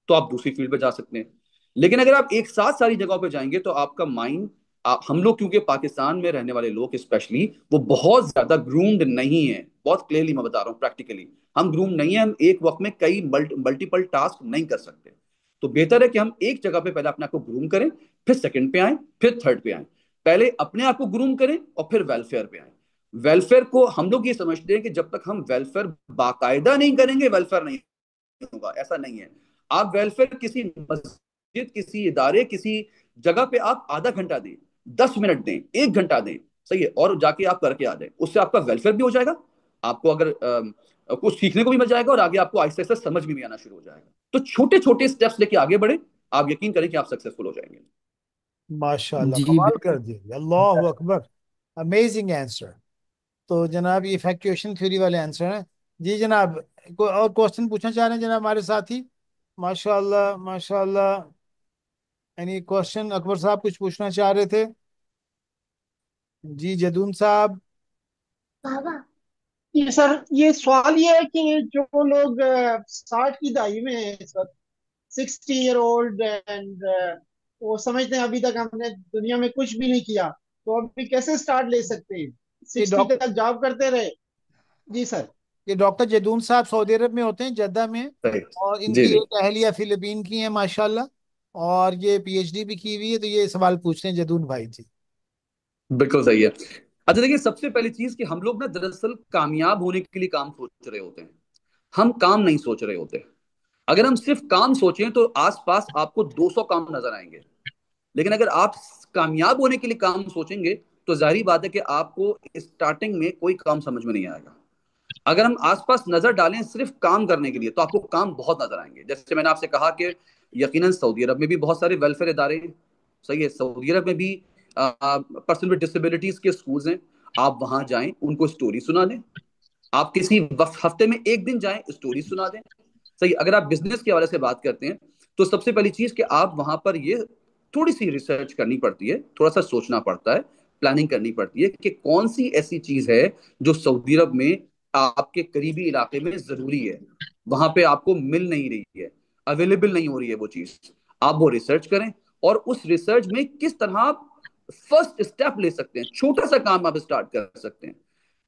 तो आप दूसरी फील्ड पे जा सकते हैं। लेकिन अगर आप एक साथ सारी जगहों पे जाएंगे तो आपका माइंड, हम लोग क्योंकि पाकिस्तान में रहने वाले लोग स्पेशली वो बहुत ज्यादा ग्रूम्ड नहीं है, बहुत क्लियरली मैं बता रहा हूँ प्रैक्टिकली, हम ग्रूम नहीं है, हम एक वक्त में कई मल्टीपल टास्क नहीं कर सकते। तो बेहतर है कि हम एक जगह पे पहले अपने आप को ग्रूम करें, फिर सेकंड पे आए, फिर थर्ड पे आए। पहले अपने आप को ग्रूम करें और फिर वेलफेयर पे आए। वेलफेयर को हम लोग ये समझते हैं कि जब तक हम वेलफेयर बाकायदा नहीं करेंगे वेलफेयर नहीं होगा, ऐसा नहीं है। आप वेलफेयर किसी मस्जिद, किसी इदारे, किसी जगह पे आप आधा घंटा दें, 10 मिनट दें, 1 घंटा दें, सही है, और जाके आप करके आ जाए, उससे आपका वेलफेयर भी हो जाएगा। आपको अगर कुछ सीखने को भी मिल जाएगा और आगे आपको आहिस्ता आहिस्ता समझ में भी आना शुरू हो जाएगा। तो छोटे छोटे स्टेप्स लेके आगे बढ़े, आप यकीन करें कि आप सक्सेसफुल हो जाएंगे। माशाल्लाह, जी कमाल कर बिल्कुल। दिए, अल्लाह अकबर। Amazing answer. तो जनाब ये इफेक्चुएशन थ्योरी वाले आंसर हैं। जी जनाब, कोई और क्वेश्चन पूछना चाह रहे हैं जनाब हमारे साथी? माशाल्लाह माशाल्लाह। एनी क्वेश्चन, अकबर साहब कुछ पूछना चाह रहे थे? जी जदून साहब। ये सर, ये सवाल ये है कि जो लोग 60 की दहाई में हैं इस वक्त, 60 ईयर ओल्ड, एंड वो समझते हैं अभी तक हमने दुनिया में कुछ भी नहीं किया, तो अभी कैसे स्टार्ट ले सकते हैं? ये 60 डॉक्टर तक जॉब करते रहे। जी सर। ये डॉक्टर जदून साहब सऊदी अरब में होते हैं, जद्दा में। सही। और जी इनकी जी। एक अहलिया फिलीपीन की है माशाल्लाह। और ये पीएचडी भी की हुई है, तो ये सवाल पूछते हैं जदून भाई जी। बिल्कुल सही है। अच्छा देखिए, सबसे पहली चीज कि हम लोग ना दरअसल कामयाब होने के लिए काम सोच रहे होते हैं, हम काम नहीं सोच रहे होते। अगर हम सिर्फ काम सोचें तो आसपास आपको 200 काम नजर आएंगे। लेकिन अगर आप कामयाब होने के लिए काम सोचेंगे तो जाहिर बात है कि आपको स्टार्टिंग में कोई काम समझ में नहीं आएगा। अगर हम आसपास नजर डालें सिर्फ काम करने के लिए तो आपको काम बहुत नजर आएंगे। जैसे मैंने आपसे कहा कि यकीनन सऊदी अरब में भी बहुत सारे वेलफेयर इदारे हैं। सही है, सऊदी अरब में भी पर्सन विद डिसेबिलिटीज के स्कूल्स हैं। आप वहां जाएं, उनको स्टोरी सुना दें, आप किसी हफ्ते में एक दिन जाएं, स्टोरी सुना दें। सही, अगर आप बिजनेस के हवाले से बात करते हैं तो सबसे पहली चीज कि आप वहां पर ये थोड़ी सी रिसर्च करनी पड़ती है, थोड़ा सा सोचना पड़ता है, प्लानिंग करनी पड़ती है कि कौन सी ऐसी चीज है जो सऊदी अरब में आपके करीबी इलाके में जरूरी है, वहां पे आपको मिल नहीं रही है, अवेलेबल नहीं हो रही है वो चीज। आप वो रिसर्च करें और उस रिसर्च में किस तरह आप फर्स्ट स्टेप ले सकते हैं, छोटा सा काम आप स्टार्ट कर सकते हैं,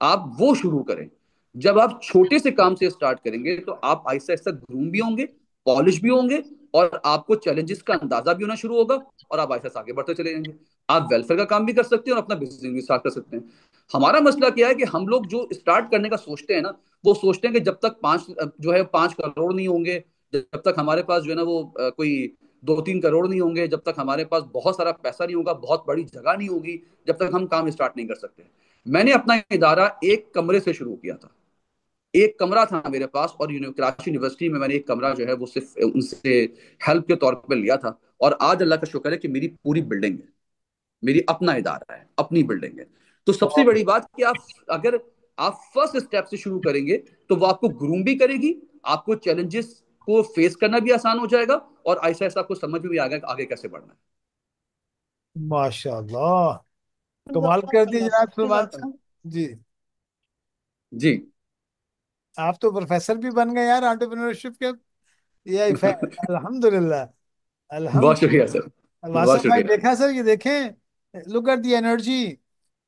आप वो शुरू करें। जब आप छोटे से काम से स्टार्ट करेंगे तो आप आहिस्ता आहिस्ता ग्रूम भी होंगे, पॉलिश भी होंगे, और आपको चैलेंजेस का अंदाजा भी होना शुरू होगा, और आप आहिस्ता आगे बढ़ते चले जाएंगे। आप वेलफेयर का काम भी कर सकते हैं और अपना बिजनेस भी स्टार्ट कर सकते हैं। हमारा मसला क्या है कि हम लोग जो स्टार्ट करने का सोचते हैं ना, वो सोचते हैं कि जब तक 5 नहीं होंगे, जब तक हमारे पास जो है ना वो कोई 2-3 करोड़ नहीं होंगे, जब तक हमारे पास बहुत सारा पैसा नहीं होगा, बहुत बड़ी जगह नहीं होगी, जब तक हम काम स्टार्ट नहीं कर सकते। मैंने अपना इदारा एक कमरे से शुरू किया था। एक कमरा था मेरे पास, और कराची यूनिवर्सिटी में मैंने एक कमरा जो है वो सिर्फ उनसे हेल्प के तौर पर लिया था। और आज अल्लाह का शुक्र है कि मेरी पूरी बिल्डिंग है, मेरी अपना इदारा है, अपनी बिल्डिंग है। तो सबसे बड़ी बात कि आप अगर आप फर्स्ट स्टेप से शुरू करेंगे तो वो आपको ग्रूम भी करेगी, आपको चैलेंजेस को फेस करना भी आसान हो जाएगा, और ऐसा ऐसा आपको समझ में भी आएगा आगे कैसे बढ़ना है। माशाल्लाह, कमाल कर दिया जनाब सलमान जाता है। साहब। जी, जी। आप तो प्रोफेसर भी बन गए यार एंटरप्रेन्योरशिप के। ये अल्हम्दुलिल्लाह, बहुत शुक्रिया अल्हम्दुलिल्लाह। सर, बहुत वासफ भाई शुक्रिया। देखा सर, ये देखें, लुक एट द एनर्जी।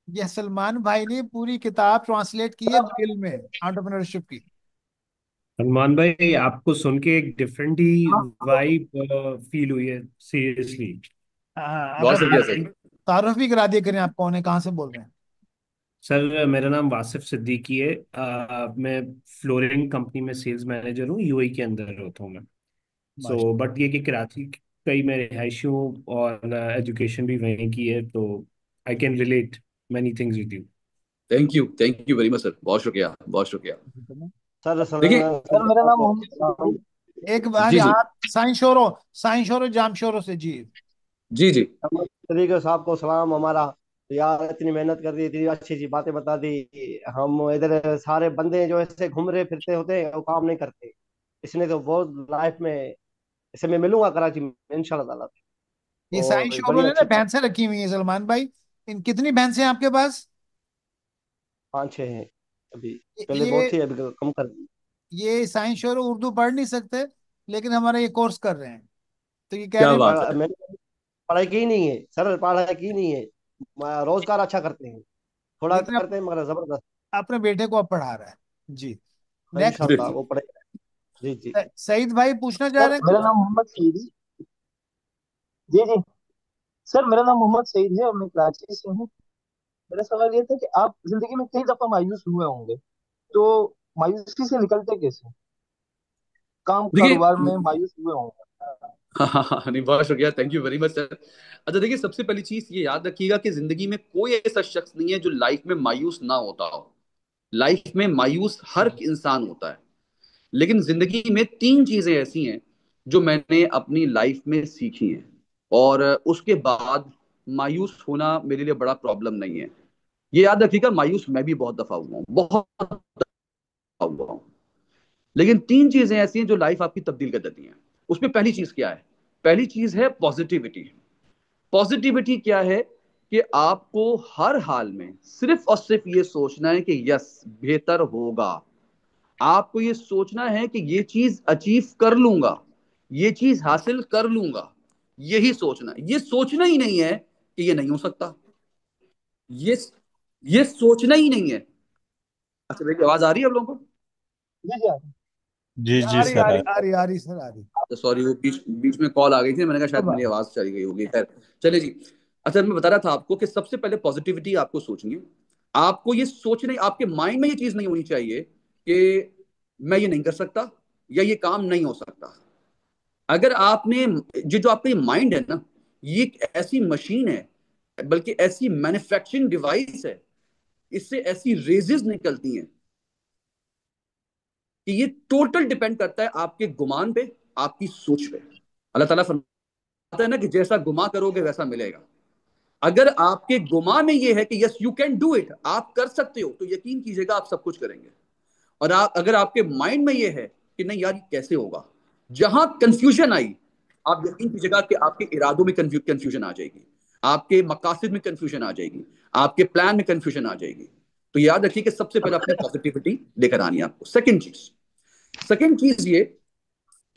ये सलमान भाई ने पूरी किताब ट्रांसलेट की है डिटेल में एंटरप्रेन्योरशिप की। सलमान भाई, आपको सुन के एक डिफरेंट ही वाइब फील हुई है, सीरियसली। हाँ, बहुत अपना शुक्रिया सर। तारुफ भी करा दिया करें, आप कौन है, कहाँ से बोल रहे हैं? सर, मेरा नाम वासिफ सिद्दीकी है। मैं फ्लोरिंग कंपनी में सेल्स मैनेजर हूँ, यूएई के अंदर होता हूँ मैं। सो माशा बट ये कि कराची का ही मैं रिहायशी हूँ और एजुकेशन भी वहीं की है, तो I can relate many things with you. Thank you very much sir, बहुत शुक्रिया, बहुत शुक्रिया। सर देखिए। सर मेरा नाम मोहम्मद। एक बार जी जी। आप साइन शोरो जाम शोरो से जी। जी जी। तरीके साहब को सलाम हमारा। यार इतनी मेहनत कर दी, इतनी अच्छी अच्छी बातें बता दी। हम इधर सारे बंदे जो ऐसे घूम रहे फिरते होते हैं वो काम नहीं करते। इसने तो बहुत लाइफ में, इसे मैं मिलूंगा कराची में इंशाल्लाह ताला। ये साइन और शोरो बड़ी ने ना अच्छी बात। भैंसें रखी हुई हैं सलमान भाई। इन कितनी भैंसें हैं आपके पास? 5-6 हैं अभी। पहले ये बहुत थी, अभी कम कर दी। ये साइंस शोर उर्दू पढ़ नहीं सकते, लेकिन हमारा ये कोर्स कर रहे हैं, तो ये कह क्या रहे हैं बात है। मैंने पढ़ाई की नहीं है सर, पढ़ाई की नहीं है। रोजगार अच्छा करते हैं, थोड़ा लेकिन करते हैं मगर जबरदस्त। अपने बेटे को अब पढ़ा रहा है। जी, हाँ, नेक्स्ट। इंशाल्लाह वो पढ़ेगा। जी जी। सईद भाई पूछना चाह सर रहे हैं मेरा कुछ? नाम मोहम्मद सईद है। जी जी। सर मेरा नाम मोहम्मद सईद है और मैं कराची से हूँ। मेरा सवाल ये था कि आप जिंदगी में कई दफा मायूस हुए होंगे, तो मायूसी से निकलते कैसे? काम देखिए। कारोबार में मायूस हुए होंगे। हाँ हाँ हाँ, नहीं बहुत शुक्रिया, thank you very much sir. अच्छा देखिए, सबसे पहली चीज ये याद रखिएगा कि जिंदगी में कोई ऐसा शख्स नहीं है जो लाइफ में मायूस ना होता हो। लाइफ में मायूस हर इंसान होता है। लेकिन जिंदगी में 3 चीजें ऐसी हैं जो मैंने अपनी लाइफ में सीखी हैं, और उसके बाद मायूस होना मेरे लिए बड़ा प्रॉब्लम नहीं है। ये याद रखिएगा, मायूस मैं भी बहुत दफा हुआ हूँ, बहुत दफा हुआ हूँ। लेकिन 3 चीजें ऐसी हैं जो लाइफ आपकी तब्दील कर देती हैं। उसमें पहली चीज क्या है? पहली चीज है पॉजिटिविटी। पॉजिटिविटी क्या है? कि आपको हर हाल में सिर्फ और सिर्फ ये सोचना है कि यस, बेहतर होगा। आपको ये सोचना है कि ये चीज अचीव कर लूंगा, ये चीज हासिल कर लूंगा। यही सोचना है, ये सोचना ही नहीं है कि ये नहीं हो सकता। ये ये सोचना ही नहीं है। अच्छा, मेरी आवाज आ रही है आप लोगों को? जी जी जी आ जी रही आ सर। रही आ रही आ रही सर, आ रही। तो सॉरी, वो बीच बीच में कॉल आ गई थी, मैंने कहा शायद अब आ मेरी रही। आवाज चली गई होगी। खैर, चलिए जी। अच्छा, मैं बता रहा था आपको कि सबसे पहले पॉजिटिविटी आपको सोचनी है। आपको ये सोचने, आपके माइंड में ये चीज नहीं होनी चाहिए कि मैं ये नहीं कर सकता या ये काम नहीं हो सकता। अगर आपने जो जो आपका ये माइंड है ना, ये एक ऐसी मशीन है, बल्कि ऐसी मैन्युफैक्चरिंग डिवाइस है, इससे ऐसी रेजेस निकलती हैं कि ये टोटल डिपेंड करता है आपके गुमान पे, आपकी सोच पे। अल्लाह ताला फरमाता है ना कि जैसा गुमा करोगे वैसा मिलेगा। अगर आपके गुमा में ये है कि yes you can do it, आप कर सकते हो, तो यकीन कीजिएगा आप सब कुछ करेंगे। और अगर आपके माइंड में ये है कि नहीं यार ये कैसे होगा, जहां कंफ्यूजन आई, आप यकीन कीजिएगा कि आपके इरादों में कंफ्यूजन आ जाएगी, आपके मकासद में कंफ्यूजन आ जाएगी, आपके प्लान में कंफ्यूजन आ जाएगी। तो याद रखिए कि सबसे पहले अपनी पॉजिटिविटी लेकर आनी है आपको। सेकंड चीज ये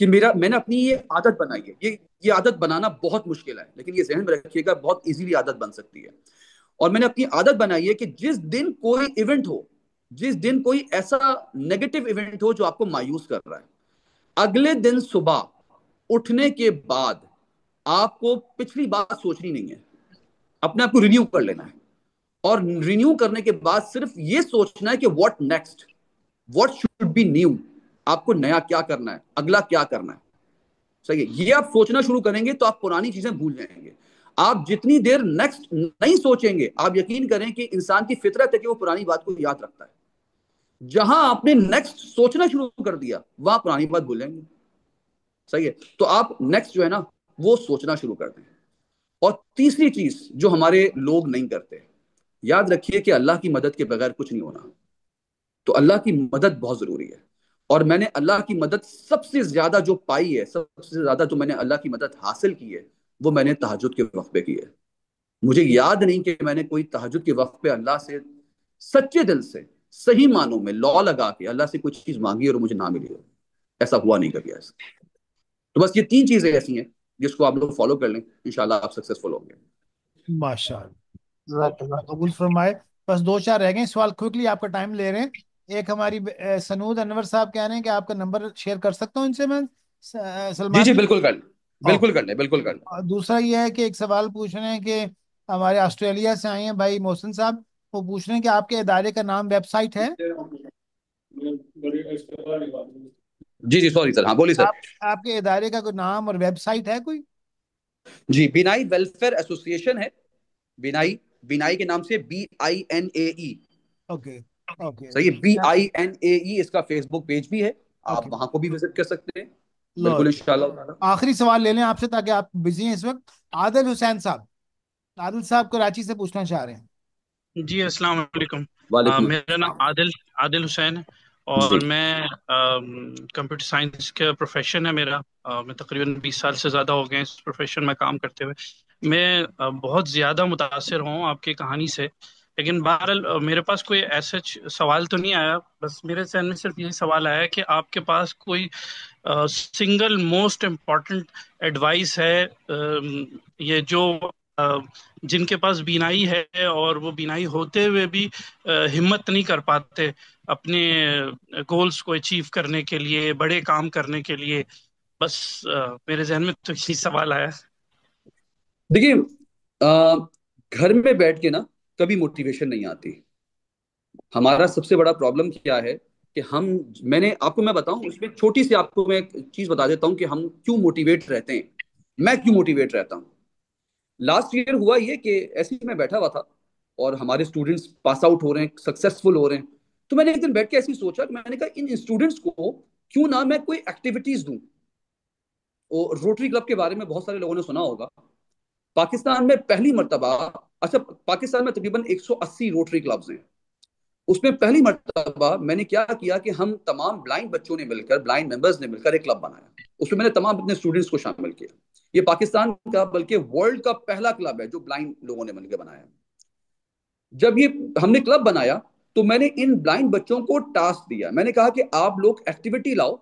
कि मैंने अपनी ये आदत बनाई है। ये आदत बनाना बहुत मुश्किल है, लेकिन ये जहन में रखिएगा बहुत इजीली आदत बन सकती है। और मैंने अपनी आदत बनाई है कि जिस दिन कोई इवेंट हो, जिस दिन कोई ऐसा नेगेटिव इवेंट हो जो आपको मायूस कर रहा है, अगले दिन सुबह उठने के बाद आपको पिछली बात सोचनी नहीं है, अपने आप को रिन्यू कर लेना है। और रिन्यू करने के बाद सिर्फ ये सोचना है कि what next, what should be new, आपको नया क्या करना है, अगला क्या करना है। सही है, ये आप सोचना शुरू करेंगे तो आप पुरानी चीजें भूल जाएंगे। आप जितनी देर नेक्स्ट नहीं सोचेंगे, आप यकीन करें कि इंसान की फितरत है कि वो पुरानी बात को याद रखता है। जहां आपने नेक्स्ट सोचना शुरू कर दिया वहां पुरानी बात भूलेंगे। सही है, तो आप नेक्स्ट जो है ना वो सोचना शुरू कर दें। और तीसरी चीज जो हमारे लोग नहीं करते, याद रखिए कि अल्लाह की मदद के बगैर कुछ नहीं होना। तो अल्लाह की मदद बहुत जरूरी है। और मैंने अल्लाह की मदद सबसे ज्यादा जो पाई है, सबसे ज्यादा जो मैंने अल्लाह की मदद हासिल की है, वो मैंने तहज्जुद के वक्त पे की है। मुझे याद नहीं कि मैंने कोई तहज्जुद के वक्त पे अल्लाह से सच्चे दिल से सही मानों में लॉ लगा के अल्लाह से कुछ चीज मांगी और मुझे ना मिली हो। ऐसा हुआ नहीं कभी ऐसा। तो बस ये तीन चीजें ऐसी हैं जिसको आप लोग फॉलो कर लें, इंशाल्लाह आप सक्सेसफुल होंगे। माशाल्लाह, जज़ाकल्लाह। कबूल फरमाए। बस दो चार रह गए सवाल, क्विकली आपका टाइम ले रहे हैं। एक हमारी सनूद अनवर साहब कह रहे हैं कि आपका नंबर शेयर कर सकता हूँ इनसे मैं, जी सलमान जी, भाई। बिल्कुल कर लें, और बिल्कुल कर लें, बिल्कुल कर लें। दूसरा ये है कि एक सवाल पूछ रहे हैं कि हमारे ऑस्ट्रेलिया से आए हैं भाई मोहसिन साहब। वो पूछ रहे हैं कि आपके इदारे का नाम, वेबसाइट है? जी जी, सॉरी सर, हाँ बोलिए सर। आप आपके इदारे का कोई नाम और वेबसाइट है कोई? जी, बिनाई वेलफेयर एसोसिएशन है। बिनाई, बिनाई के नाम से BINAE। ओके। ओके। सही है, BINAE इसका फेसबुक पेज भी है, आप ओके। वहां को भी विजिट कर सकते हैं। लो, बिल्कुल इंशाल्लाह। आखिरी सवाल ले लें आपसे ताकि आप बिजी हैं इस वक्त। आदिल हुसैन साहब, आदिल साहब कराची से पूछना चाह रहे हैं। जी अस्सलाम वालेकुम। वालेकुम। मेरा नाम आदिल आदिल हुसैन है जी और मैं कंप्यूटर साइंस का प्रोफेशन है मेरा। मैं तकरीबन 20 साल से ज़्यादा हो गए इस प्रोफेशन में काम करते हुए। मैं बहुत ज़्यादा मुतासिर हूँ आपकी कहानी से। लेकिन बहरहाल मेरे पास कोई ऐसा सवाल तो नहीं आया, बस मेरे जहन में सिर्फ यही सवाल आया कि आपके पास कोई सिंगल मोस्ट इम्पॉर्टेंट एडवाइस है, ये जो अ, जिनके पास बीनाई है और वो बीनाई होते हुए भी हिम्मत नहीं कर पाते अपने गोल्स को अचीव करने के लिए, बड़े काम करने के लिए। बस मेरे जहन में तो यही सवाल आया। देखिए, अ, घर में बैठ के ना कभी मोटिवेशन नहीं आती। हमारा सबसे बड़ा प्रॉब्लम क्या है कि हम, मैं बताऊं, उसमें छोटी सी आपको मैं एक चीज बता देता हूं कि हम क्यों मोटिवेट रहते हैं, मैं क्यों मोटिवेट रहता हूं। लास्ट ईयर हुआ ये कि ऐसे ही मैं बैठा हुआ था और हमारे स्टूडेंट्स पास आउट हो रहे हैं, सक्सेसफुल हो रहे हैं। तो मैंने एक दिन बैठ के ऐसे ही सोचा कि मैंने कहा इन स्टूडेंट्स को क्यों ना मैं कोई एक्टिविटीज दूं। और रोटरी क्लब के बारे में बहुत सारे लोगों ने सुना होगा। पाकिस्तान में पहली मर्तबा, अच्छा, पाकिस्तान में तकरीबन 180 रोटरी क्लब्स हैं। उसमें पहली मर्तबा मैंने क्या किया कि हम तमाम ब्लाइंड बच्चों ने मिलकर, ब्लाइंड मेंबर्स ने मिलकर एक क्लब बनाया। उसमें मैंने तमाम अपने स्टूडेंट्स को शामिल किया। ये पाकिस्तान का बल्कि वर्ल्ड का पहला क्लब है जो ब्लाइंड लोगों ने मिलकर बनाया। जब ये हमने क्लब बनाया तो मैंने इन ब्लाइंड बच्चों को टास्क दिया। मैंने कहा कि आप लोग एक्टिविटी लाओ,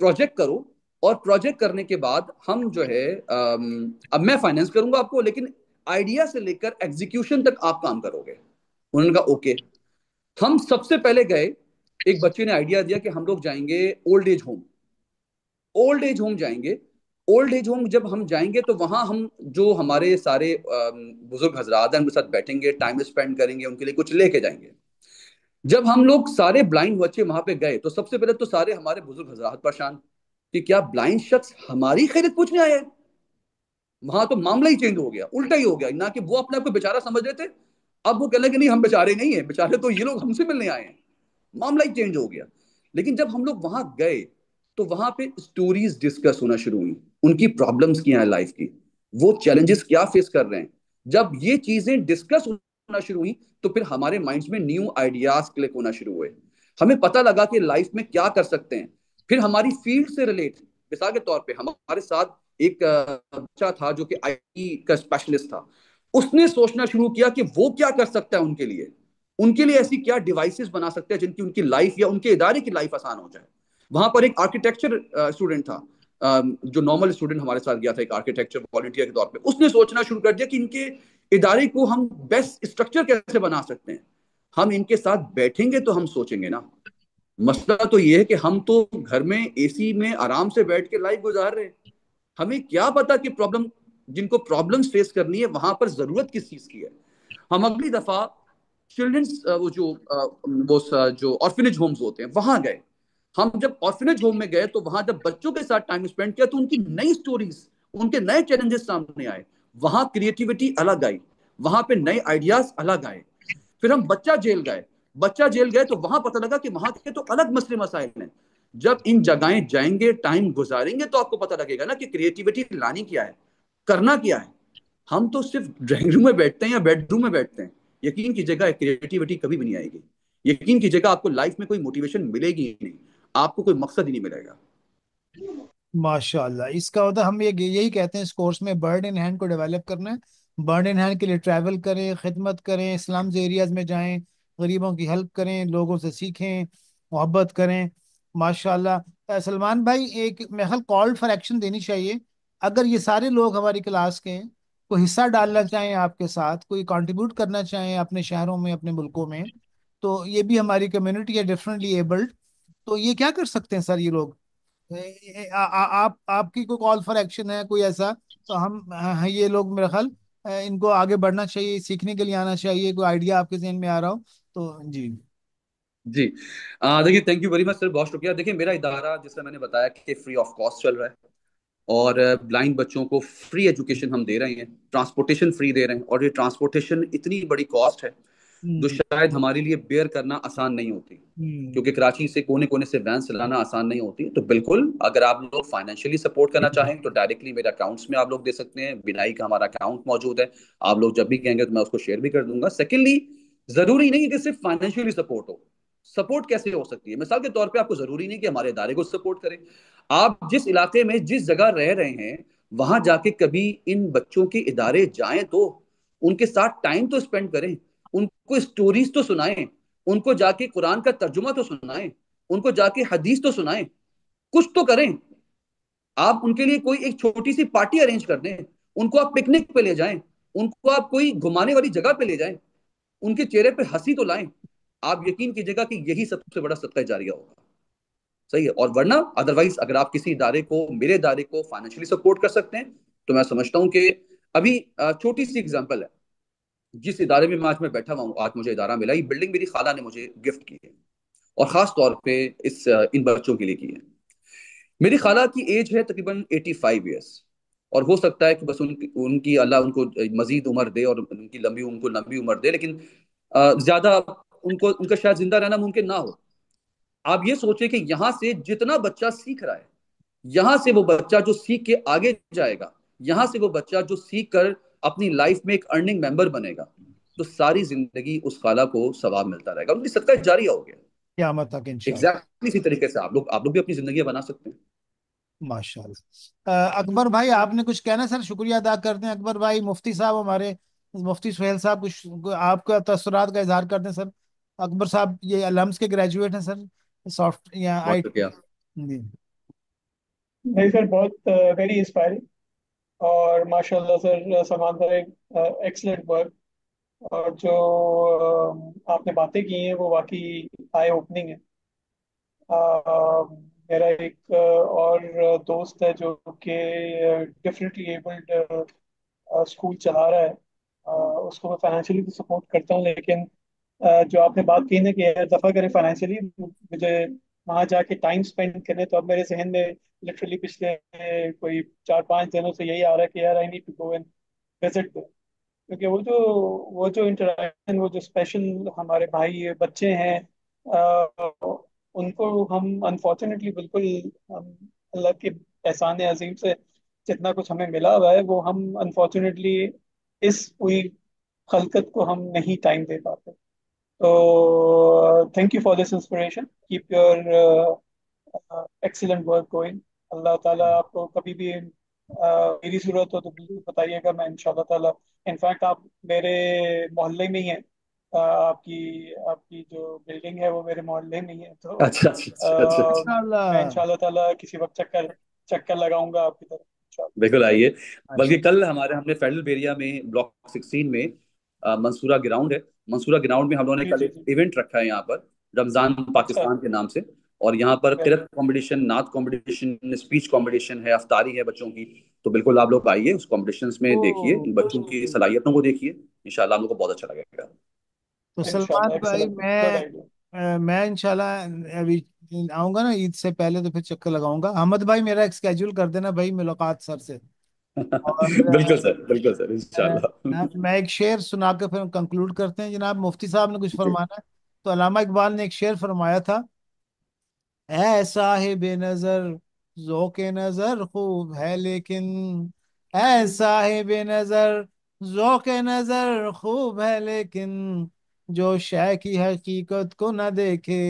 प्रोजेक्ट करो, और प्रोजेक्ट करने के बाद हम जो है अब मैं फाइनेंस करूंगा आपको, लेकिन आइडिया से लेकर एग्जीक्यूशन तक आप काम करोगे। उन्होंने कहा ओके। हम सबसे पहले गए, एक बच्चे ने आइडिया दिया कि हम लोग जाएंगे old age home. Old age home जाएंगे। ओल्ड एज होम जब हम जाएंगे तो वहां हम जो हमारे सारे बुजुर्ग हजरात हैं उनके साथ बैठेंगे, टाइम स्पेंड करेंगे, उनके लिए कुछ लेके जाएंगे। जब हम लोग सारे ब्लाइंड बच्चे वहां पे गए तो सबसे पहले तो सारे हमारे बुजुर्ग हजरात परेशान कि क्या ब्लाइंड शख्स हमारी खैरियत पूछने आया है। वहां तो मामला ही चेंज हो गया, उल्टा ही हो गया ना, कि वो अपने आप को बेचारा समझ रहे थे, अब वो कह रहे कि नहीं हम बेचारे नहीं है, बेचारे तो ये लोग हमसे मिलने आए हैं। मामला ही चेंज हो गया। लेकिन जब हम लोग वहां गए तो वहां पे स्टोरीज डिस्कस होना शुरू हुई, उनकी प्रॉब्लम्स क्या है लाइफ की, वो चैलेंजेस क्या फेस कर रहे हैं। जब ये चीजें डिस्कस होना शुरू हुई तो फिर हमारे माइंड्स में न्यू आइडियाज क्लिक होना शुरू हुए। हमें पता लगा कि लाइफ में क्या कर सकते हैं। फिर हमारी फील्ड से रिलेट, मिसाल के तौर पे हमारे साथ एक बच्चा था जो कि आईटी का स्पेशलिस्ट था। उसने सोचना शुरू किया कि वो क्या कर सकता है उनके लिए ऐसी क्या डिवाइसेस बना सकते हैं जिनकी उनकी लाइफ या उनके इदारे की लाइफ आसान हो जाए। वहां पर एक आर्किटेक्चर स्टूडेंट था, जो नॉर्मल स्टूडेंट हमारे साथ गया था एक आर्किटेक्चर वॉलंटियर के तौर पे। उसने सोचना शुरू कर दिया कि इनके इदारे को हम बेस्ट स्ट्रक्चर कैसे बना सकते हैं। हम इनके साथ बैठेंगे तो हम सोचेंगे ना। मसला तो ये है कि हम तो घर में एसी में आराम से बैठ के लाइफ गुजार रहे हैं। हमें क्या पता कि जिनको प्रॉब्लम्स फेस करनी है वहां पर जरूरत किस चीज की है। हम अगली दफा चिल्ड्रंस जो ऑर्फिनेज होम्स होते हैं वहां गए। हम जब ऑर्फिनेज होम में गए तो वहां जब बच्चों के साथ टाइम स्पेंड किया तो उनकी नई स्टोरीज, उनके नए चैलेंजेस सामने आए। वहां क्रिएटिविटी अलग आई, वहां पे नए आइडियाज अलग आए। फिर हम बच्चा जेल गए तो वहां पता लगा कि वहां के तो अलग मसले मसाइल हैं। जब इन जगहें जाएंगे, टाइम गुजारेंगे तो आपको पता लगेगा ना कि क्रिएटिविटी लानी क्या है, करना क्या है। हम तो सिर्फ ड्राइंग रूम में बैठते हैं या बेडरूम में बैठते हैं। यकीन कीजिएगा क्रिएटिविटी कभी भी नहीं आएगी। यकीन कीजिएगा आपको लाइफ में कोई मोटिवेशन मिलेगी ही नहीं, आपको कोई मकसद ही नहीं मिलेगा। माशाल्लाह, इसका होता हम ये यही कहते हैं इस कोर्स में, बर्ड इन हैंड को डेवलप करना है। बर्ड इन हैंड के लिए ट्रैवल करें, खिदमत करें, स्लम्स एरियाज में जाएं, गरीबों की हेल्प करें, लोगों से सीखें, मोहब्बत करें। माशाल्लाह। सलमान भाई, एक मेरे ख्याल कॉल फॉर एक्शन देनी चाहिए। अगर ये सारे लोग हमारी क्लास के हैं, कोई हिस्सा डालना चाहें आपके साथ, कोई कंट्रीब्यूट करना चाहें अपने शहरों में, अपने मुल्कों में, तो ये भी हमारी कम्युनिटी है डिफरेंटली एबल्ड, तो ये क्या कर सकते हैं सर ये लोग? आप आपकी कोई कॉल फॉर एक्शन है कोई ऐसा? तो हम ये लोग मेरा ख्याल इनको आगे बढ़ना चाहिए, सीखने के लिए आना चाहिए। कोई आइडिया आपके जहन में आ रहा हो तो जी। जी, देखिए, thank you very much sir, बहुत शुक्रिया। देखिए, मेरा इदारा जैसा मैंने बताया कि फ्री ऑफ कॉस्ट चल रहा है, और ब्लाइंड बच्चों को फ्री एजुकेशन हम दे रहे हैं, ट्रांसपोर्टेशन फ्री दे रहे हैं। और ये ट्रांसपोर्टेशन इतनी बड़ी कॉस्ट है जो हम्म। शायद हमारे लिए बेयर करना आसान नहीं होती, हम्म। क्योंकि कराची से कोने कोने से वैन चलाना आसान नहीं होती। तो बिल्कुल, अगर आप लोग फाइनेंशियली सपोर्ट करना चाहें तो डायरेक्टली मेरे अकाउंट्स में आप लोग दे सकते हैं। बिनाई का हमारा अकाउंट मौजूद है, आप लोग जब भी कहेंगे तो मैं उसको शेयर भी कर दूंगा। सेकेंडली, जरूरी नहीं है कि सिर्फ फाइनेंशियली सपोर्ट हो। सपोर्ट कैसे हो सकती है? मिसाल के तौर पे आपको जरूरी नहीं कि हमारे इदारे को सपोर्ट करें। आप जिस इलाके में जिस जगह रह रहे हैं वहां जाके कभी इन बच्चों के इदारे जाएं, तो उनके साथ टाइम तो स्पेंड करें, उनको स्टोरीज तो सुनाएं, उनको जाके कुरान का तर्जुमा तो सुनाएं, उनको जाके हदीस तो सुनाएं, कुछ तो करें। आप उनके लिए कोई एक छोटी सी पार्टी अरेंज कर दें, उनको आप पिकनिक पे ले जाएं, उनको आप कोई घुमाने वाली जगह पे ले जाएं, उनके चेहरे पे हंसी तो लाएं। आप यकीन कीजिएगा कि यही सबसे बड़ा सदका जारिया होगा। सही है। और वरना अदरवाइज अगर आप किसी इदारे को, मेरे इदारे को फाइनेंशियली सपोर्ट कर सकते हैं तो मैं समझता हूं कि अभी छोटी सी एग्जांपल है, जिस इदारे में मैं आज मैं बैठा हुआ हूँ, आज मुझे इदारा मिला, ये बिल्डिंग मेरी खाला ने मुझे गिफ्ट की है, और खास तौर पे इन बच्चों के लिए की है। मेरी खाला की एज है तकरीबन 85 ईयर्स, और हो सकता है कि बस उनकी अल्लाह उनको मजीद उम्र दे और उनको लंबी उम्र दे, लेकिन ज्यादा उनको उनका शायद जिंदा रहना मुमकिन ना हो। आप ये सोचें कि यहाँ से जितना बच्चा सीख रहा है, यहां से वो बच्चा जो सीख के आगे जाएगा, यहां से वो बच्चा जो सीख कर अपनी लाइफ में एक अर्निंग मेंबर बनेगा, तो सारी जिंदगी उस खाला को सवाब मिलता रहेगा, उनकी सदका जारिया हो गया। क़यामत तक इंशाल्लाह। एग्जैक्टली इसी तरीके से आप लोग भी अपनी जिंदगी बना सकते हैं। माशाल्लाह। अकबर भाई, आपने कुछ कहना सर? शुक्रिया अदा करते हैं अकबर भाई। मुफ्ती साहब हमारे, मुफ्ती सुहेल साहब, कुछ आपका तसर्रात का इजहार करते हैं सर। अकबर साहब ये अलम्स के ग्रेजुएट हैं सर, सॉफ्ट या बहुत आई शुक्रिया। जी। नहीं सर, बहुत वेरी इंस्पायरिंग। और माशाल्लाह सर, सलमान भाई, एक्सलेंट वर्क। और जो आपने बातें की हैं वो वाकई आई ओपनिंग है। मेरा एक और दोस्त है जो कि डिफरेंटली एबल्ड स्कूल चला रहा है। उसको मैं फाइनेंशियली तो सपोर्ट करता हूँ, लेकिन जो आपने बात की ना कि हर दफ़ा करें फाइनेंशियली, मुझे वहाँ जाके टाइम स्पेंड करने, तो अब मेरे जहन में लिटरली पिछले कोई 4-5 दिनों से यही आ रहा है कि यार I need to go and visit, क्योंकि वो जो इंटरेक्शन, वो जो स्पेशल हमारे भाई बच्चे हैं, उनको हम अनफॉर्चुनेटली बिल्कुल, हम अल्लाह के एहसान अजीम से जितना कुछ हमें मिला हुआ है वो हम अनफॉर्चुनेटली इस पूरी खलकत को हम नहीं टाइम दे पाते। तो thank you for this inspiration, keep your excellent work going. Allah ताला आपको कभी भी मेरी जरूरत हो तो बिल्कुल बताइएगा, मैं इंशाल्लाह ताला, इनफैक्ट आप मेरे मोहल्ले में ही हैं। आपकी आपकी जो बिल्डिंग है वो मेरे मोहल्ले में ही है, तो अच्छा अच्छा अच्छा अच्छा अच्छा। मैं इंशाल्लाह। इंशाल्लाह ताला किसी वक्त चक्कर चक्कर लगाऊंगा आपकी तरफ इंशाल्लाह। बिल्कुल आइए। अच्छा। बल्कि कल हमने फेडरल एरिया में ब्लॉक 16 में मंसूरा ग्राउंड है। मंसूरा ग्राउंड में हम लोगों ने जी कल जी एक जी। इवेंट रखा है यहाँ पर, रमजान अच्छा। पाकिस्तान के नाम से। और यहाँ पर वेरी किरत कंपटीशन, नात कंपटीशन, स्पीच कंपटीशन है, अफ्तारी है बच्चों की। तो बिल्कुल आप लोग आइए, उस कॉम्पिटिशन्स में ओ, देखिए, बच्चों की सलाहियतों को देखिए। इंशाल्लाह आप लोग को बहुत अच्छा लगेगा। तो गुड, सलमान इंशाल्लाह, भाई एक्सेलेंट, गुड मैं आइडिया। मैं इंशाल्लाह अभी आऊंगा ना ईद से पहले, तो फिर चक्कर लगाऊंगा। अहमद भाई मेरा एक स्केड्यूल कर देना भाई, मुलाकात सर से। और बिल्कुल सर, इंशाल्लाह। मैं एक शेर सुना के फिर कंक्लूड करते हैं। जनाब मुफ्ती साहब ने कुछ जी। फरमाना है। तो अल्लामा इकबाल ने एक शेर फरमाया था, ऐ साहिब नजर ज़ौक़ नजर खूब है लेकिन, ऐ साहिब नजर ज़ौक़ नजर खूब है लेकिन, जो शय की हकीकत को न देखे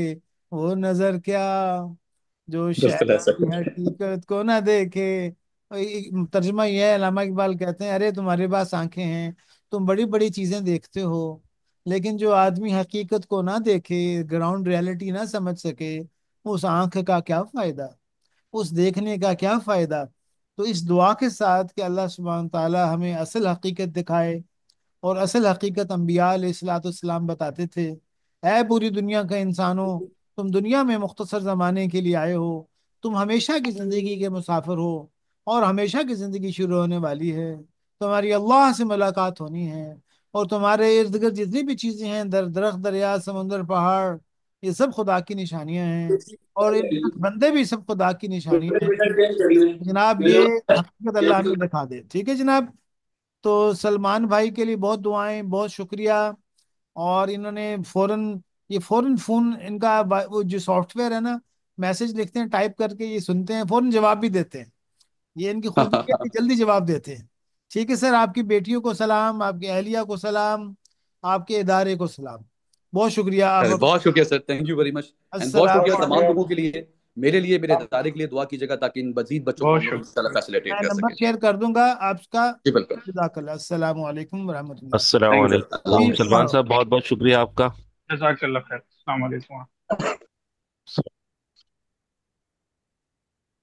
वो नजर क्या, जो शय बिल्कुल ऐसा की कुछ है। हकीकत को न देखे। तर्जुमा यह है, अल्लामा इकबाल कहते हैं, अरे तुम्हारे पास आंखें हैं, तुम बड़ी बड़ी चीजें देखते हो, लेकिन जो आदमी हकीकत को ना देखे, ग्राउंड रियलिटी ना समझ सके, उस आंख का क्या फायदा, उस देखने का क्या फायदा। तो इस दुआ के साथ कि अल्लाह सुब्हान ताला हमें असल हकीकत दिखाए। और असल हकीकत अम्बिया अलैहिस्सलाम बताते थे, ऐ पूरी दुनिया के इंसानों, तुम दुनिया में मुख्तसर ज़माने के लिए आए हो, तुम हमेशा की ज़िंदगी के मुसाफिर हो, और हमेशा की ज़िंदगी शुरू होने वाली है। तुम्हारी अल्लाह से मुलाकात होनी है, और तुम्हारे इर्द गिर्द जितनी भी चीज़ें हैं, दरख्त, दरिया, समुंदर, पहाड़, ये सब खुदा की निशानियां हैं। और ये बंदे भी सब खुदा की निशानियां हैं। जनाब ये हकीकत अल्लाह हमें दिखा दे, ठीक है जनाब। तो सलमान भाई के लिए बहुत दुआएं, बहुत शुक्रिया। और इन्होंने फौरन, ये फौरन फोन इनका वो जो सॉफ्टवेयर है ना, मैसेज लिखते हैं टाइप करके, ये सुनते हैं फौरन जवाब भी देते हैं। ये इनकी खूबी है कि जल्दी जवाब देते हैं। ठीक है सर, आपकी बेटियों को सलाम, आपकी अहलिया को सलाम, आपके इदारे को सलाम। बहुत शुक्रिया आप। अरे बहुत शुक्रिया sir, thank you very much. And बहुत अस्सलाम बहुत शुक्रिया तमाम शुक्रिया। लोगों के लिए, मेरे लिए, मेरे आप इदारे के लिए दुआ कीजिएगा, ताकि इन मजीद बच्चों को बहुत हम लोग इंशाल्लाह शुक्रिया। फैसिलिटेट मैं कर नंबर सकें। शेयर कर दूंगा आपका। जी बिल्कुल। जज़ाकल्लाह, अस्सलाम वालेकुम रहमतुल्लाह। अस्सलाम थैंक यू सर, अल्लाह वालेकुम प्लीज हाफिज़। सलमान tomorrow। साहब, बहुत बहुत शुक्रिया आपका। जज़ाकल्लाह खैर। अस्सलाम वालेकुम।